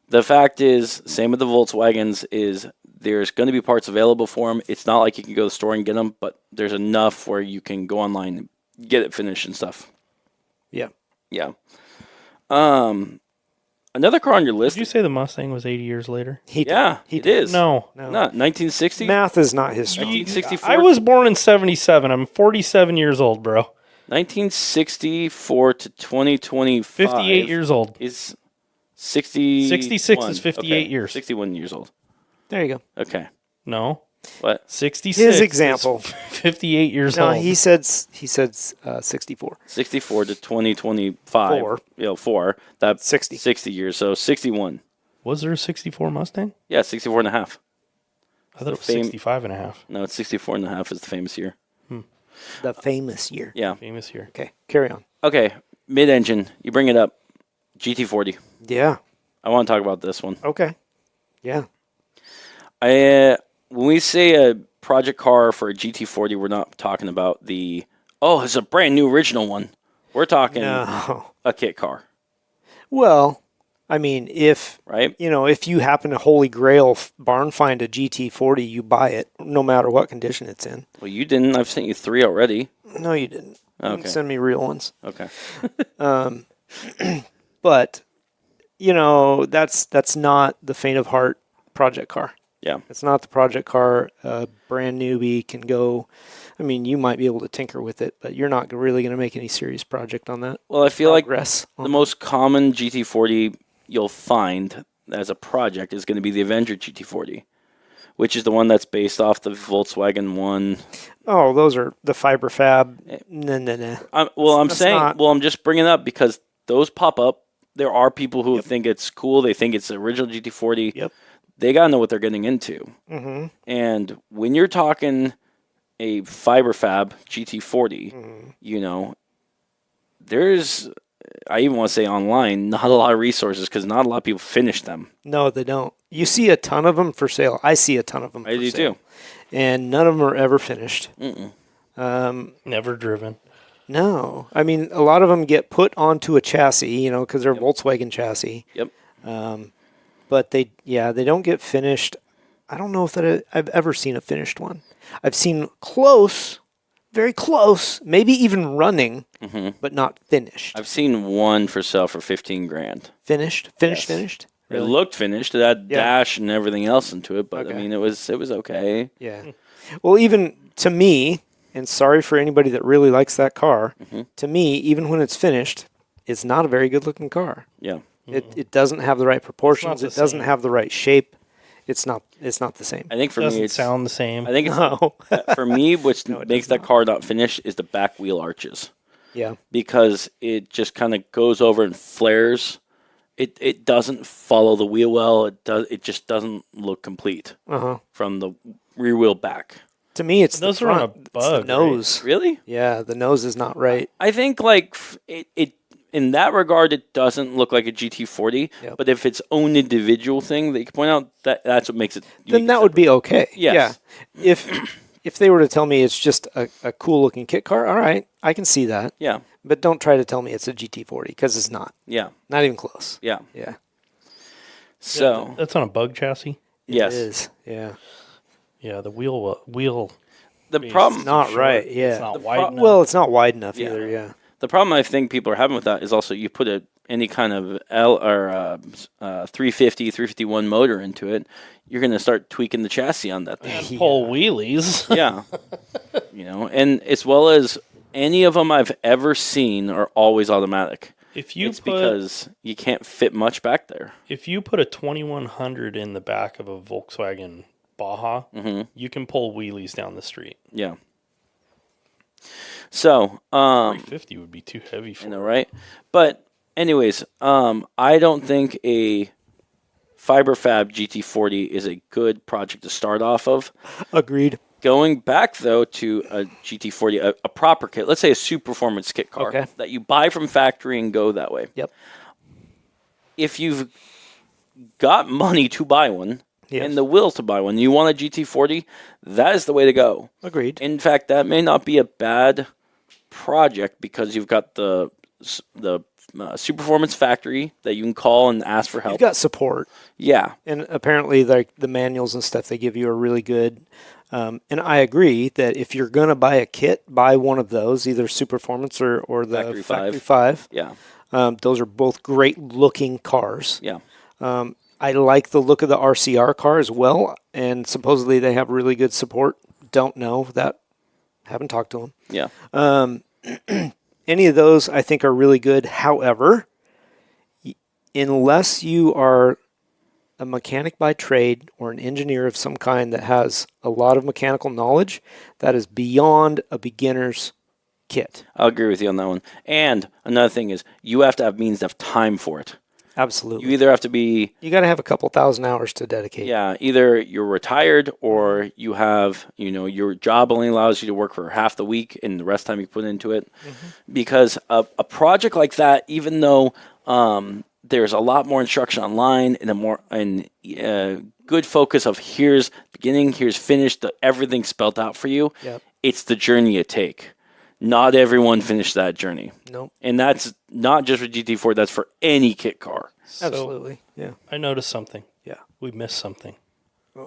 The fact is, same with the Volkswagens, is there's going to be parts available for them. It's not like you can go to the store and get them, but there's enough where you can go online and get it finished and stuff. Yeah. Yeah. Another car on your list. Did you say the Mustang was 80 years later? Yeah, He it did. is. No. Not 1960. Math is not his strong. 1964. I was born in 77. I'm 47 years old, bro. 1964 to 2025. 58 years old. Is 60. 66 is 58 years. 61 years old. There you go. Okay. No. What? 66 His example. is 58 years No, old. he said 64. 64 to 2025. Four. 4. That's 60. 60 years. So 61. Was there a 64 Mustang? Yeah, 64 and a half. I thought it was fame- 65 and a half. No, it's 64 and a half is the famous year. The famous year. Yeah. Famous here. Okay, carry on. Okay. Mid-engine. You bring it up. GT40. Yeah. I want to talk about this one. Okay. Yeah. When we say a project car for a GT40, we're not talking about it's a brand new original one. We're talking No. a kit car, Well, I mean, if right? if you happen to Holy Grail barn find a GT40, you buy it, no matter what condition it's in. Well, you didn't. I've sent you 3 already. No, you didn't. You didn't Okay. send me real ones. Okay. But that's not the faint of heart project car. Yeah. It's not the project car. A brand newbie can go. I mean, you might be able to tinker with it, but you're not really going to make any serious project on that. Well, I feel like Progress the on most common GT40 you'll find as a project is going to be the Avenger GT40, which is the one that's based off the Volkswagen one. Oh, those are the fiber fab. Nah. I'm just bringing it up because those pop up. There are people who think it's cool. They think it's the original GT40. Yep. They got to know what they're getting into. Mm-hmm. And when you're talking a fiber fab GT40, there's, I even want to say online, not a lot of resources because not a lot of people finish them. No, they don't. You see a ton of them for sale. I see a ton of them I for do sale. too. And none of them are ever finished. Never driven. No. I mean, a lot of them get put onto a chassis, because they're Volkswagen chassis. Yep. But they don't get finished. I don't know if I've ever seen a finished one. I've seen close, very close, maybe even running, but not finished. I've seen one for sale for $15,000. Finished? It Really? looked finished. It had Yeah. dash and everything else into it, but Okay. I mean, it was okay. Yeah. Well, even to me, and sorry for anybody that really likes that car, to me, even when it's finished, it's not a very good looking car. Yeah. It doesn't have the right proportions. the It doesn't same. have the right shape. It's not the same. I think for Doesn't me, it's sound the same. I think it's, No. for me, what it makes does that car not finished is the back wheel arches. Yeah. Because it just kind of goes over and flares. It doesn't follow the wheel well. It just doesn't look complete from the rear wheel back. To me, it's Those the are on front. a bug, It's the nose. Really? Yeah, the nose is not right. I think like it in that regard, it doesn't look like a GT40. Yep. But if its own individual thing that you can point out, that's what makes it unique Then and that would be separate. okay. Yes. Yeah. If they were to tell me it's just a cool looking kit car, all right, I can see that. Yeah. But don't try to tell me it's a GT40 because it's not. Yeah. Not even close. Yeah. Yeah. So, That's on a bug chassis. yes. It is. Yeah. Yeah, the wheel. The base problem is Not short. right. Yeah. It's not The wide enough. Well, it's not wide enough Yeah. either. Yeah. The problem I think people are having with that is also you put any kind of 350, 351 motor into it, you're going to start tweaking the chassis on that thing. And pull wheelies. Yeah. And as well as any of them I've ever seen are always automatic. If you It's put because you can't fit much back there. if you put a 2100 in the back of a Volkswagen Baja, you can pull wheelies down the street. Yeah. So, 350 would be too heavy for you know, right? But anyways, I don't think a FiberFab GT40 is a good project to start off of. Agreed. Going back though to a GT40, a proper kit, let's say a super performance kit car Okay. that you buy from factory and go that way. Yep. If you've got money to buy one Yes. and the will to buy one, you want a GT40, that is the way to go. Agreed. In fact, that may not be a bad project because you've got the super performance factory that you can call and ask for help. You've got support. Yeah, And apparently, the manuals and stuff they give you are really good. And I agree that if you're going to buy a kit, buy one of those, either Super Performance or the Factory Factory 5. 5. yeah, Those are both great looking cars. yeah. I like the look of the RCR car as well, and supposedly they have really good support. Don't know that. Haven't talked to them. Yeah. Any of those I think are really good. However, unless you are a mechanic by trade or an engineer of some kind that has a lot of mechanical knowledge, that is beyond a beginner's kit. I'll agree with you on that one. And another thing is you have to have means to have time for it. Absolutely. You either have to be, You got to have a couple thousand hours to dedicate. yeah, either you're retired or you have, your job only allows you to work for half the week and the rest of the time you put into it. Because a project like that, even though there's a lot more instruction online and good focus of here's beginning, here's finish, everything spelled out for you. Yep. It's the journey you take. Not everyone finished that journey. Nope. And that's not just for GT4, that's for any kit car. Absolutely. Yeah. I noticed something. Yeah. We missed something.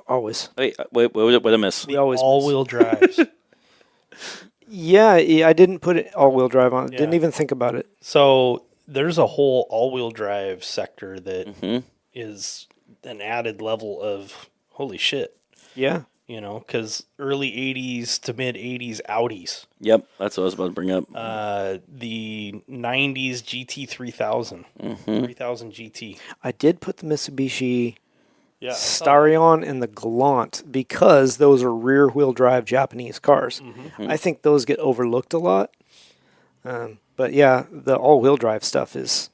Always. Wait, what I miss? We always miss. All-wheel drives. Yeah, I didn't put it all-wheel drive on. Didn't Yeah. even think about it. So there's a whole all-wheel drive sector that Mm-hmm. is an added level of holy shit, Yeah. because early 80s to mid 80s Audis, Yep, that's what I was about to bring up. the 90s GT3000, 3000 GT. I did put the Mitsubishi Yeah. Starion and the Galant because those are rear-wheel drive Japanese cars. I think those get overlooked a lot. But yeah, the all-wheel drive stuff is,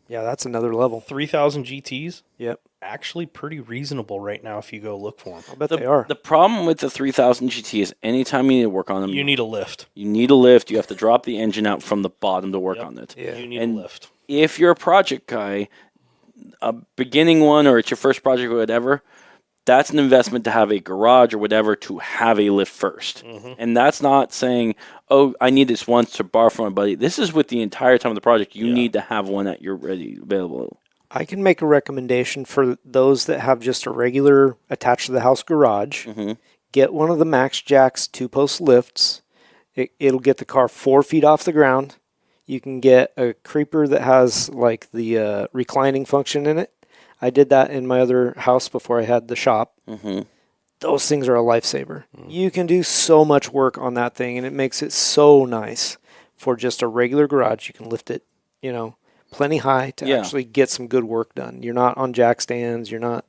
that's another level. 3000 GTs, Yep. actually pretty reasonable right now if you go look for them. I bet they are. The problem with the 3000 GT is anytime you need to work on them, You need a lift. you need a lift. You have to drop the engine out from the bottom to work on it. Yeah. You need And a lift. if you're a project guy, a beginning one or it's your first project or whatever, that's an investment to have a garage or whatever to have a lift 1st. And that's not saying, oh, I need this once to borrow from my buddy. This is with the entire time of the project. You need to have one that you're ready, available. I can make a recommendation for those that have just a regular attached to the house garage. Get one of the Max Jacks 2-post lifts. It'll get the car 4 feet off the ground. You can get a creeper that has like the reclining function in it. I did that in my other house before I had the shop. Those things are a lifesaver. You can do so much work on that thing, and it makes it so nice for just a regular garage. You can lift it, plenty high to actually get some good work done. You're not on jack stands. You're not,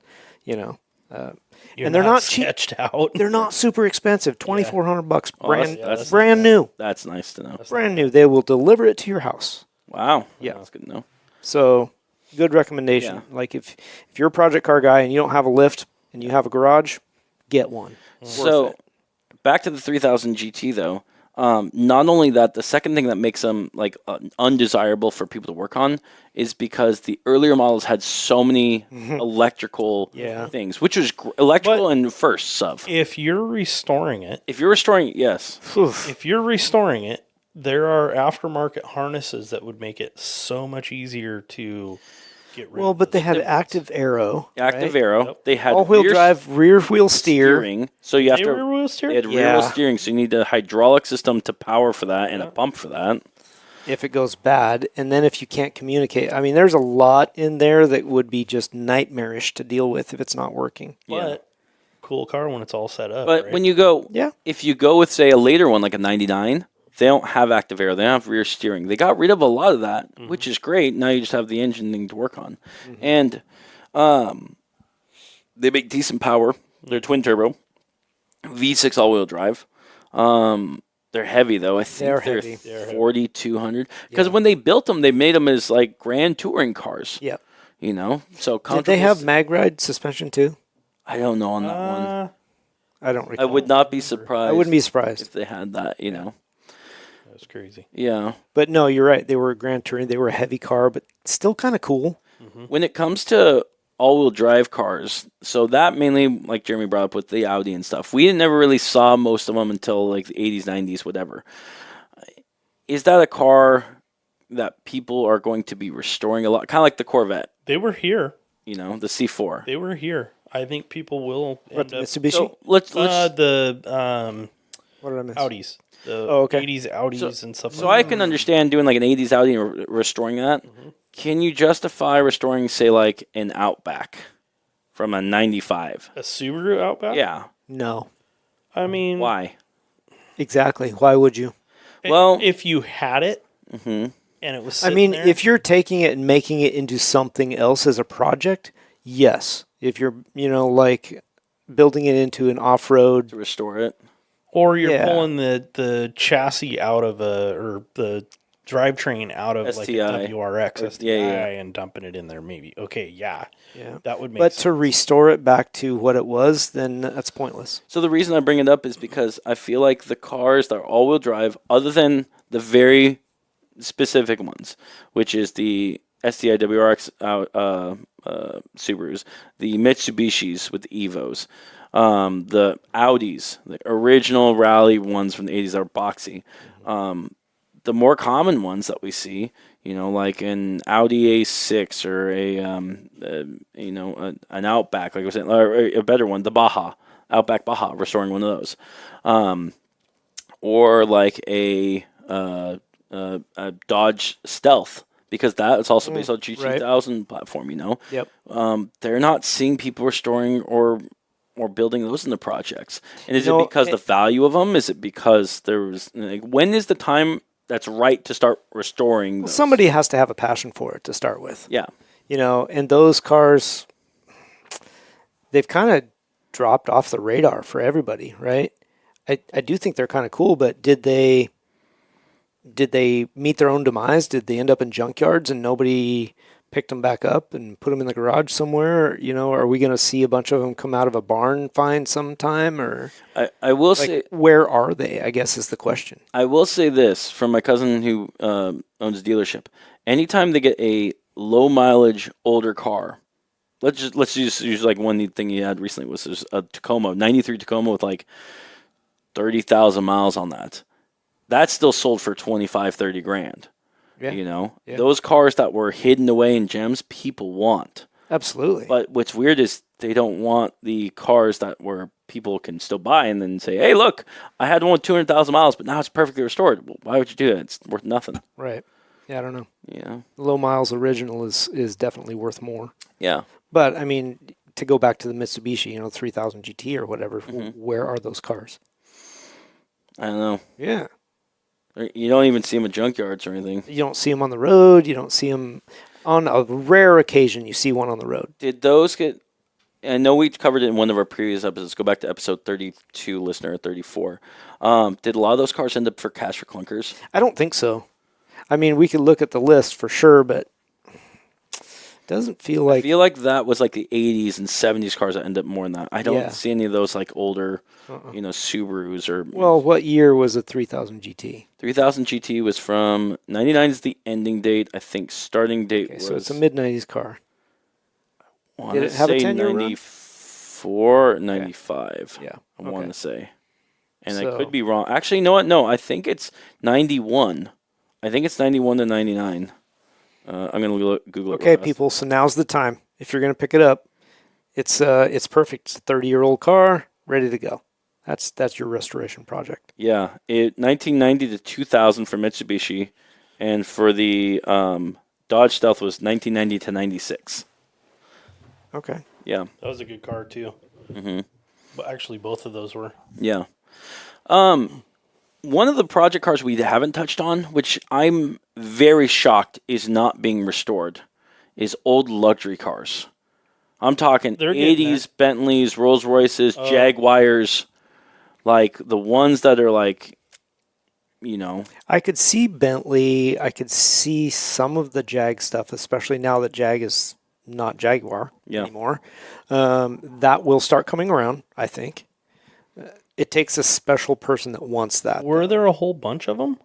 You're and they're not cheap. sketched out. They're not super expensive. $2,400 brand that's brand new. That's nice to know. Brand new. They will deliver it to your house. Wow. Yeah. That's good to know. So, good recommendation. Yeah. Like if you're a project car guy and you don't have a lift and you have a garage, get one. So, back to the 3000 GT though. Not only that, the second thing that makes them like undesirable for people to work on is because the earlier models had so many electrical Yeah. things, which was electrical and first sub. If you're restoring it, If you're restoring it, yes. if you're restoring it, there are aftermarket harnesses that would make it so much easier to get rid Well, of. but they those had difference. active arrow. Active right? arrow. Yep. They had All-wheel drive, rear-wheel steer. steering. So you have They to. rear wheel steer? They had rear Yeah. wheel steering, so you need a hydraulic system to power for that and a pump for that. If it goes bad, and then if you can't communicate, I mean, there's a lot in there that would be just nightmarish to deal with if it's not working. But cool car when it's all set up. But right? when you go, Yeah. if you go with say a later one like a '99, they don't have active air. They don't have rear steering. They got rid of a lot of that, which is great. Now you just have the engine thing to work on, and they make decent power. They're twin turbo, V6 all wheel drive. They're heavy though. I think They're they're heavy. 4,200. Because when they built them, they made them as like grand touring cars. Yep. You know, so Did they comfortable. have mag ride suspension too? I don't know on that one. I don't I recall. would not be surprised. I wouldn't be surprised. if they had that. You know, That's crazy. yeah. But no, you're right. They were a Grand Touring. They were a heavy car, but still kind of cool. When it comes to all-wheel drive cars, so that mainly, like Jeremy brought up with the Audi and stuff, we never really saw most of them until like the 80s, 90s, whatever. Is that a car that people are going to be restoring a lot? Kind of like the Corvette, They were here. you know, the C4. They were here. I think people will What, end up Mitsubishi? So let's the What did I miss? Audis. The Oh, okay. 80s Audis and stuff so like I can understand doing like an 80s Audi and restoring that. Can you justify restoring, say, like an Outback from a 95? that. A Subaru Outback? Yeah. No. I mean, Why? Exactly. Why would you? Well- if you had it Mm-hmm. and it was I sitting mean, there, if you're taking it and making it into something else as a project, yes. If you're, like building it into an off-road, To restore it. or you're yeah. pulling the chassis out of or the drivetrain out of like STI. a WRX STI yeah. and dumping it in there, maybe. Okay, yeah, yeah. that would make But sense. to restore it back to what it was, then that's pointless. So the reason I bring it up is because I feel like the cars that are all-wheel drive, other than the very specific ones, which is the STI WRX Subarus, the Mitsubishis with the Evos, the Audis, the original rally ones from the 80s that are boxy. The more common ones that we see, like an Audi A6 or an Outback, like I was saying, or a better one, the Baja, Outback Baja, restoring one of those, or like a Dodge Stealth, because that is also based on G3000 platform. Yep. They're not seeing people restoring or building those in the projects. And is it because the value of them? Is it because there was when is the time that's right to start restoring those? Somebody has to have a passion for it to start with. Yeah. And those cars, they've kind of dropped off the radar for everybody, right? I do think they're kind of cool, but did they meet their own demise? Did they end up in junkyards and nobody picked them back up and put them in the garage somewhere? Are we going to see a bunch of them come out of a barn find sometime, or I will say, where are they? I guess is the question. I will say this from my cousin who owns a dealership. Anytime they get a low mileage older car, let's just use like one thing he had recently was a Tacoma, 93 Tacoma with like 30,000 miles on that. That's still sold for 25, 30 grand. Yeah. Yeah. Those cars that were hidden away in gems, people want. Absolutely. But what's weird is they don't want the cars that where people can still buy and then say, hey, look, I had one with 200,000 miles, but now it's perfectly restored. Well, why would you do that? It's worth nothing. Right. Yeah, I don't know. Yeah. Low miles original is definitely worth more. Yeah. But, I mean, to go back to the Mitsubishi, 3000 GT or whatever, where are those cars? I don't know. Yeah. You don't even see them at junkyards or anything. You don't see them on the road. You don't see them on a rare occasion. You see one on the road. Did those get... I know we covered it in one of our previous episodes. Go back to episode 32, listener, 34. Did a lot of those cars end up for cash for clunkers? I don't think so. I mean, we could look at the list for sure, but Doesn't feel I like feel like that was like the 80s and 70s cars that end up more than that. I don't Yeah. see any of those like older, Subarus or. Well, what year was a 3000 GT? 3000 GT was from 99 is the ending date. I think starting date Okay, was. so it's a mid 90s car. I Did it have a 10-year run? 94, 95. Yeah. I want to say. And I So- could be wrong. Actually, you know what? No, I think it's 91. I think it's 91 to 99. I'm going to Google it. Okay, real fast. people. So now's the time. If you're going to pick it up, it's perfect. It's a 30-year-old car, ready to go. That's your restoration project. Yeah, 1990 to 2000 for Mitsubishi, and for the Dodge Stealth was 1990 to 96. Okay. Yeah, That was a good car too. Mm-hmm. But actually, both of those were. yeah. One of the project cars we haven't touched on, which I'm very shocked is not being restored, is old luxury cars. I'm talking They're getting 80s Bentleys, Rolls Royces, Jaguars, like the ones that are like, I could see Bentley. I could see some of the Jag stuff, especially now that Jag is not Jaguar anymore. That will start coming around, I think. It takes a special person that wants that. Were there a whole bunch of them?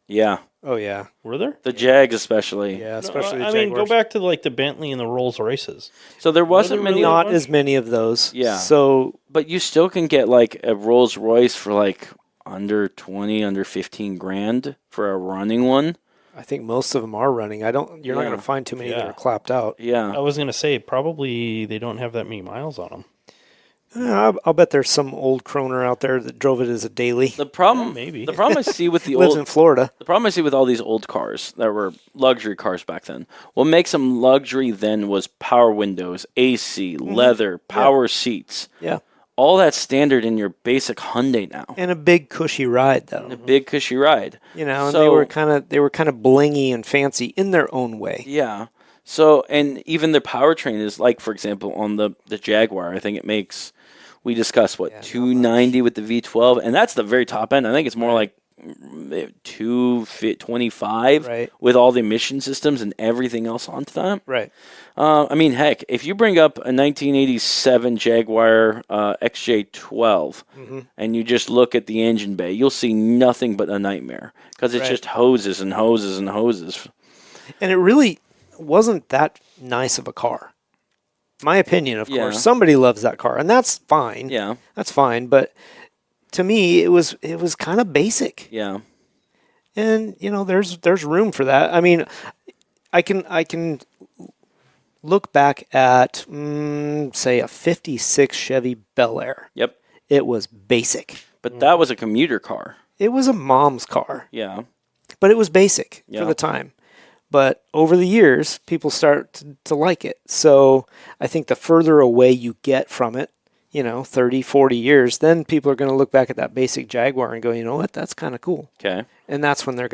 yeah, Oh, yeah. Were there? the Jags especially. Yeah, especially the I mean, go Jaguars. back to like the Bentley and the Rolls Royces. So there wasn't there many, really? Not as many of those. Yeah. So, but you still can get like a Rolls Royce for like under 20, under 15 grand for a running one. I think most of them are running. You're not Yeah. going to find too many that Yeah. are clapped out. Yeah. I was gonna say probably they don't have that many miles on them. I'll bet there's some old croner out there that drove it as a daily. The problem, maybe. the problem I see with the Lives old, in Florida. the problem I see with all these old cars that were luxury cars back then. What makes them luxury then was power windows, AC, leather, power seats. Yeah. All that's standard in your basic Hyundai now. And a big cushy ride though. A big cushy ride. And So- they were kind of blingy and fancy in their own way. Yeah. So, and even the powertrain is like, for example, on the Jaguar, I think it makes, we discussed what, 290 with the V12, and that's the very top end. I think it's more like 225 Right. with all the emission systems and everything else onto that. Right. I mean, heck, if you bring up a 1987 Jaguar XJ12 and you just look at the engine bay, you'll see nothing but a nightmare because it's Right. just hoses and hoses and hoses. And it really wasn't that nice of a car. My opinion, of Yeah. course. Somebody loves that car, and that's fine. Yeah, That's fine, but to me it was kind of basic. yeah. And there's room for that. I mean, I can look back at say a 56 Chevy Bel Air. Yep. It was basic. But that was a commuter car. It was a mom's car, Yeah. but it was basic Yeah. for the time. But over the years, people start to like it. So I think the further away you get from it, 30, 40 years, then people are going to look back at that basic Jaguar and go, you know what, that's kind of cool. Okay. And that's when they're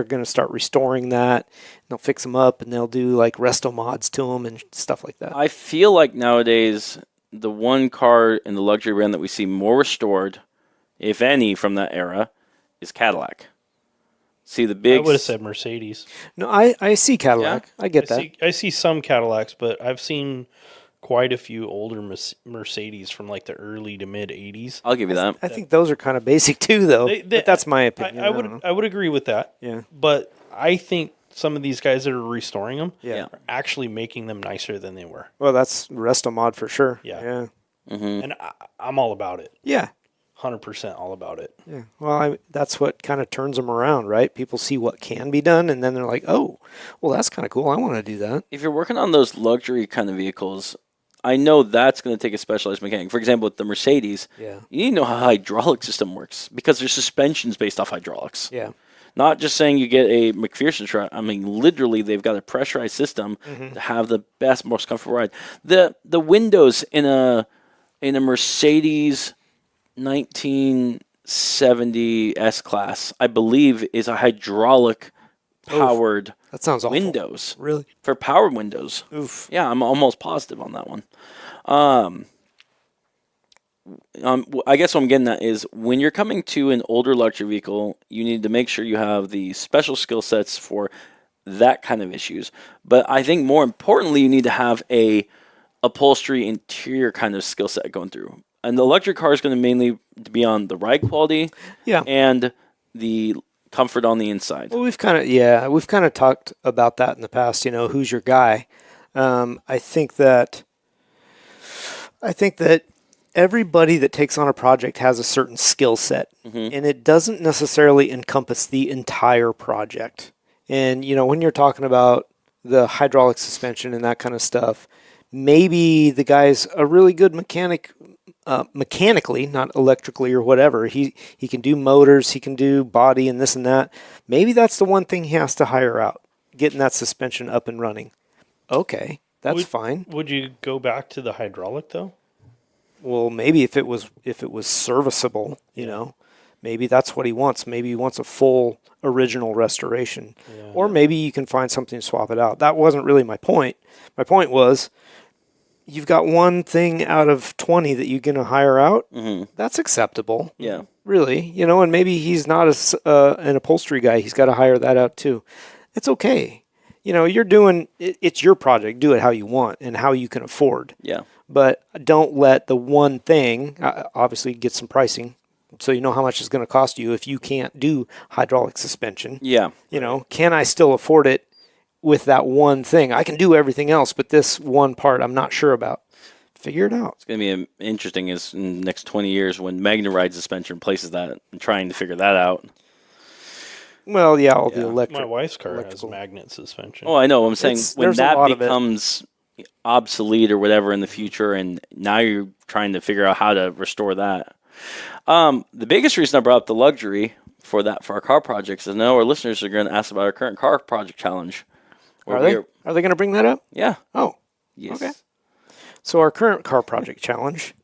gonna start restoring that. And they'll fix them up and they'll do like resto mods to them and stuff like that. I feel like nowadays the one car in the luxury brand that we see more restored, if any, from that era, is Cadillac. See the I big. would have said Mercedes. No, I see Cadillac. Yeah? I get that. I see some Cadillacs, but I've seen quite a few older Mercedes from like the early to mid '80s. I'll give you that. I think those are kind of basic too, though. But that's my opinion. I don't know. would I would agree with that. Yeah. But I think some of these guys that are restoring them Yeah. are actually making them nicer than they were. Well, that's resto mod for sure. Yeah. Yeah. And I'm all about it. Yeah. 100% all about it. Yeah. Well, that's what kind of turns them around, right? People see what can be done, and then they're like, "Oh, well, that's kind of cool. I want to do that." If you're working on those luxury kind of vehicles, I know that's going to take a specialized mechanic. For example, with the Mercedes, Yeah. you need to know how a hydraulic system works because their suspension's based off hydraulics. Yeah. Not just saying you get a McPherson truck. I mean, literally, they've got a pressurized system to have the best, most comfortable ride. The windows in a Mercedes 1970 S Class, I believe, is a hydraulic powered That sounds awful. windows Really? for powered windows. Oof. Yeah, I'm almost positive on that one. I guess what I'm getting at is when you're coming to an older luxury vehicle, you need to make sure you have the special skill sets for that kind of issues. But I think more importantly, you need to have a upholstery interior kind of skill set going through. And the luxury car is going to mainly be on the ride quality, Yeah. and the comfort on the inside. Well, we've kind of talked about that in the past. You know, who's your guy? I think that everybody that takes on a project has a certain skill set, and it doesn't necessarily encompass the entire project. And you know, when you're talking about the hydraulic suspension and that kind of stuff, maybe the guy's a really good mechanic. Mechanically, not electrically or whatever. He can do motors, he can do body and this and that. Maybe that's the one thing he has to hire out, getting that suspension up and running. Okay, that's fine. Would you go back to the hydraulic though? Well, maybe if it was serviceable, you know, maybe that's what he wants. Maybe he wants a full original restoration, or maybe you can find something to swap it out. That wasn't really my point. My point was, you've got one thing out of 20 that you're going to hire out. That's acceptable. Yeah. Really, you know, and maybe he's not an upholstery guy. He's got to hire that out too. It's okay. You know, you're doing it's your project. Do it how you want and how you can afford. Yeah. But don't let the one thing, obviously get some pricing so you know how much it's going to cost you if you can't do hydraulic suspension. Yeah. You know, can I still afford it with that one thing? I can do everything else, but this one part I'm not sure about. Figure it out. It's going to be interesting is in the next 20 years when Magna-Ride suspension replaces that and trying to figure that out. Well, yeah, all the electric. My wife's car has electrical. magnet suspension. Oh, I know. I'm saying when there's a that lot of it. becomes obsolete or whatever in the future, and now you're trying to figure out how to restore that. The biggest reason I brought up the luxury for our car projects is I know our listeners are going to ask about our current car project challenge. Are they going to bring that up? Yeah. Oh, Yes. okay. So our current car project challenge,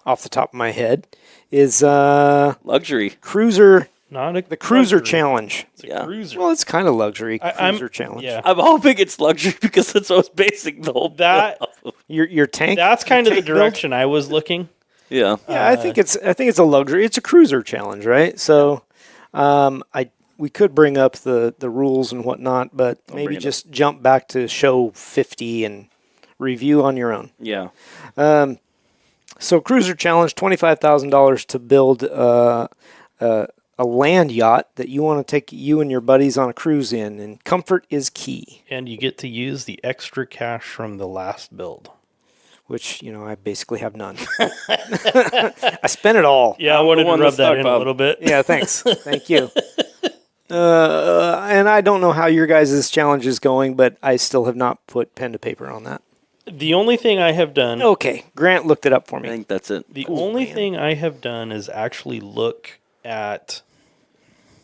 off the top of my head, is Luxury. cruiser. Not a The cruiser luxury. challenge. It's a Yeah. cruiser. Well, it's kind of luxury. I'm- Cruiser challenge. Yeah. I'm hoping it's luxury because that's what I was basing the whole That- bill off of. Your tank. That's kind of the tank build? direction I was looking. Yeah. Yeah, I think it's a luxury. It's a cruiser challenge, right? So, we could bring up the rules and whatnot, but maybe bring it just jump back to show 50 and review on your own. Yeah. So, cruiser challenge, $25,000 to build a land yacht that you want to take you and your buddies on a cruise in, and comfort is key. And you get to use the extra cash from the last build. Which, you know, I basically have none. I spent it all. Yeah, I I'm wanted the to one rub to that talk in a about. little bit. Yeah, thanks. Thank you. And I don't know how your guys' challenge is going, but I still have not put pen to paper on that. The only thing I have done, Okay, Grant looked it up for I me. think that's it. the only thing I have done is actually look at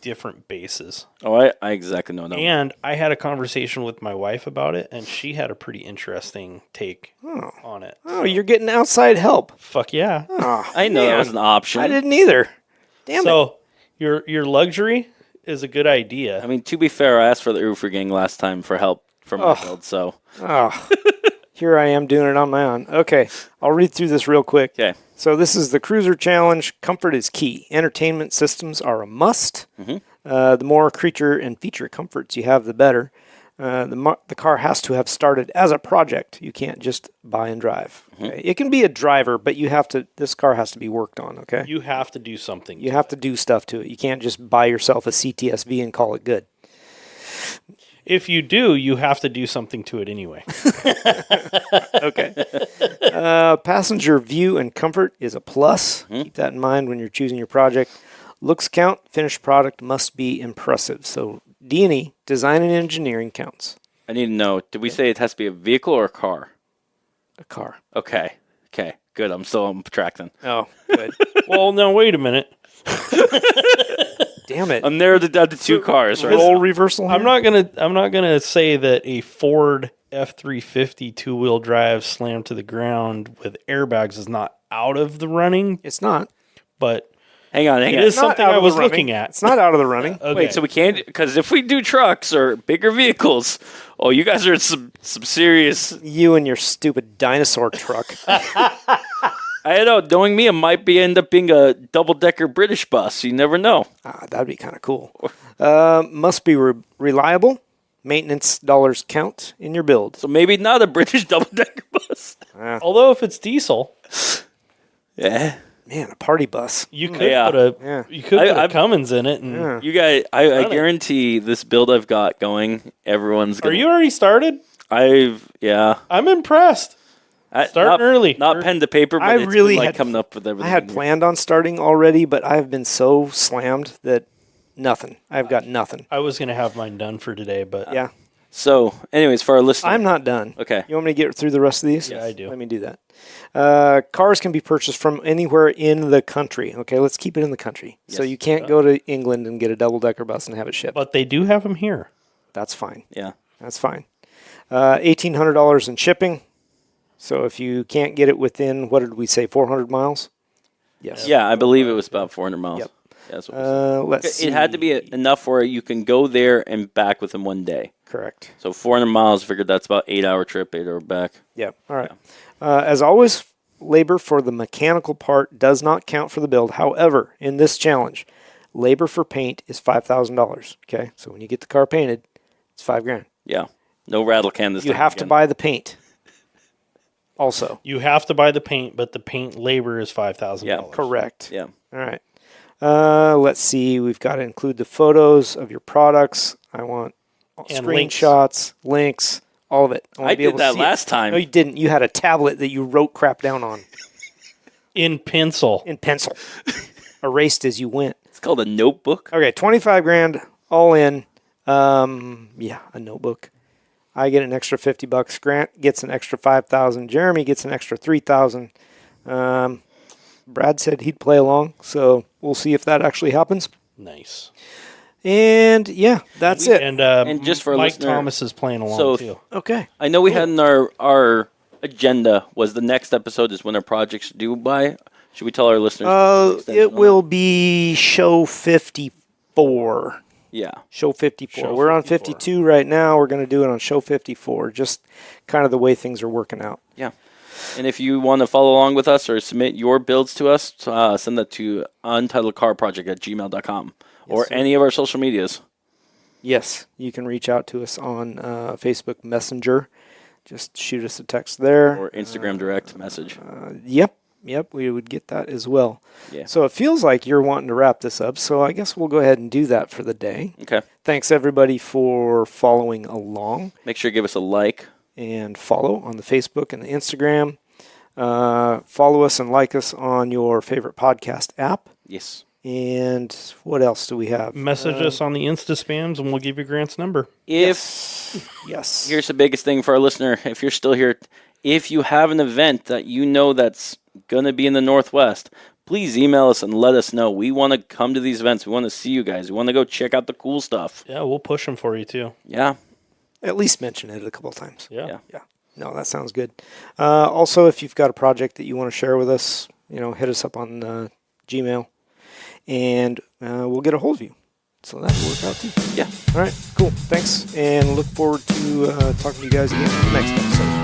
different bases. Oh, I exactly know that. And I had a conversation with my wife about it, and she had a pretty interesting take on it. Oh, you're getting outside help. Fuck yeah. Oh, I know that was an option. I didn't either. Damn it. So your luxury is a good idea. I mean, to be fair, I asked for the Roofer Gang last time for help for my build, so. Oh, here I am doing it on my own. Okay, I'll read through this real quick. Okay. So this is the cruiser challenge. Comfort is key. Entertainment systems are a must. The more creature and feature comforts you have, the better. The car has to have started as a project. You can't just buy and drive. Okay? It can be a driver, but this car has to be worked on, okay? You have to do something. You have to do stuff to it. You can't just buy yourself a CTSV and call it good. If you do, you have to do something to it anyway. Okay. Passenger view and comfort is a plus. Keep that in mind when you're choosing your project. Looks count. Finished product must be impressive. So D&E, design and engineering, counts. I need to know, did we say it has to be a vehicle or a car? A car. Okay. Good. I'm still on track then. Oh, good. Well, no, wait a minute. Damn it. I'm narrowed it down to two cars, right? Role reversal here? I'm not gonna say that a Ford F-350 two-wheel drive slammed to the ground with airbags is not out of the running, It's not. but Hang on. it is Not something out I of the was running. looking at. It's not out of the running. Okay. Wait, so we can't, because if we do trucks or bigger vehicles, oh, you guys are in some serious. You and your stupid dinosaur truck. I don't know. Knowing me, it might end up being a double-decker British bus. You never know. That'd be kind of cool. Must be reliable. maintenance dollars count in your build. So maybe not a British double-decker bus. Although if it's diesel, Yeah. Man, a party bus. you could Yeah. put a Yeah. you could put a I've- Cummins in it. And Yeah. You guys, I guarantee this build I've got going, everyone's Are going to... you already started? Yeah. I'm impressed. Starting not, early. Not pen to paper, but I it's really been, like had- coming up with everything. I had planned on starting already, but I have been so slammed that nothing. I've got nothing. I was going to have mine done for today, but Yeah. So, anyways, for our listeners... I'm not done. Okay. You want me to get through the rest of these? Yeah, I do. Let me do that. Cars can be purchased from anywhere in the country. Okay, let's keep it in the country. So Yes. you can't go to England and get a double-decker bus and have it shipped. but they do have them here. That's fine. Yeah. That's fine. $1,800 in shipping. So if you can't get it within, what did we say, 400 miles? Yes. Yeah, I believe it was about 400 miles. Yep. Yeah, that's what we said. Let's see. It had to be enough where you can go there and back within one day. Correct. So 400 miles, figured that's about 8-hour trip, 8-hour back. Yeah. All right. As always, labor for the mechanical part does not count for the build. However, in this challenge, labor for paint is $5,000. Okay. So when you get the car painted, it's $5,000. Yeah. No rattle can this You time have to again. buy the paint. Also. You have to buy the paint, but the paint labor is $5,000. Yeah, Correct. Yeah. All right. Let's see. We've got to include the photos of your products. I want And screenshots, links, all of it. want I to be did able to that see it. last time. No, you didn't. You had a tablet that you wrote crap down on In pencil. in pencil, erased as you went. It's called a notebook. Okay, $25,000 all in. Yeah, a notebook. I get an extra $50. Grant gets an extra $5,000. Jeremy gets an extra $3,000. Brad said he'd play along, so we'll see if that actually happens. Nice. And yeah, that's it. And just for a Mike listener, Thomas is playing along so too. Okay. I know we had in our agenda was the next episode is when our project's due by. Should we tell our listeners? the extension It on will be show 54. that? Yeah. Show 54. Show We're on 54. 52 right now. We're going to do it on show 54. Just kind of the way things are working out. Yeah. And if you want to follow along with us or submit your builds to us, send that to untitledcarproject@gmail.com or sir. any of our social medias. Yes, you can reach out to us on Facebook Messenger. Just shoot us a text there. Or Instagram direct message. Yep, we would get that as well. Yeah. So it feels like you're wanting to wrap this up, so I guess we'll go ahead and do that for the day. Okay. Thanks, everybody, for following along. Make sure you give us a like. And follow on the Facebook and the Instagram. Follow us and like us on your favorite podcast app. Yes. And what else do we have? Message us on the Insta spams and we'll give you Grant's number. If Yes. here's the biggest thing for our listener, if you're still here, if you have an event that you know that's going to be in the Northwest, please email us and let us know. We want to come to these events. We want to see you guys. We want to go check out the cool stuff. Yeah, we'll push them for you too. Yeah. At least mention it a couple times. Yeah. Yeah. No, that sounds good. Also, if you've got a project that you want to share with us, hit us up on Gmail, and we'll get a hold of you. So that'll work out too. Yeah. All right, cool. Thanks, and look forward to talking to you guys again in the next episode.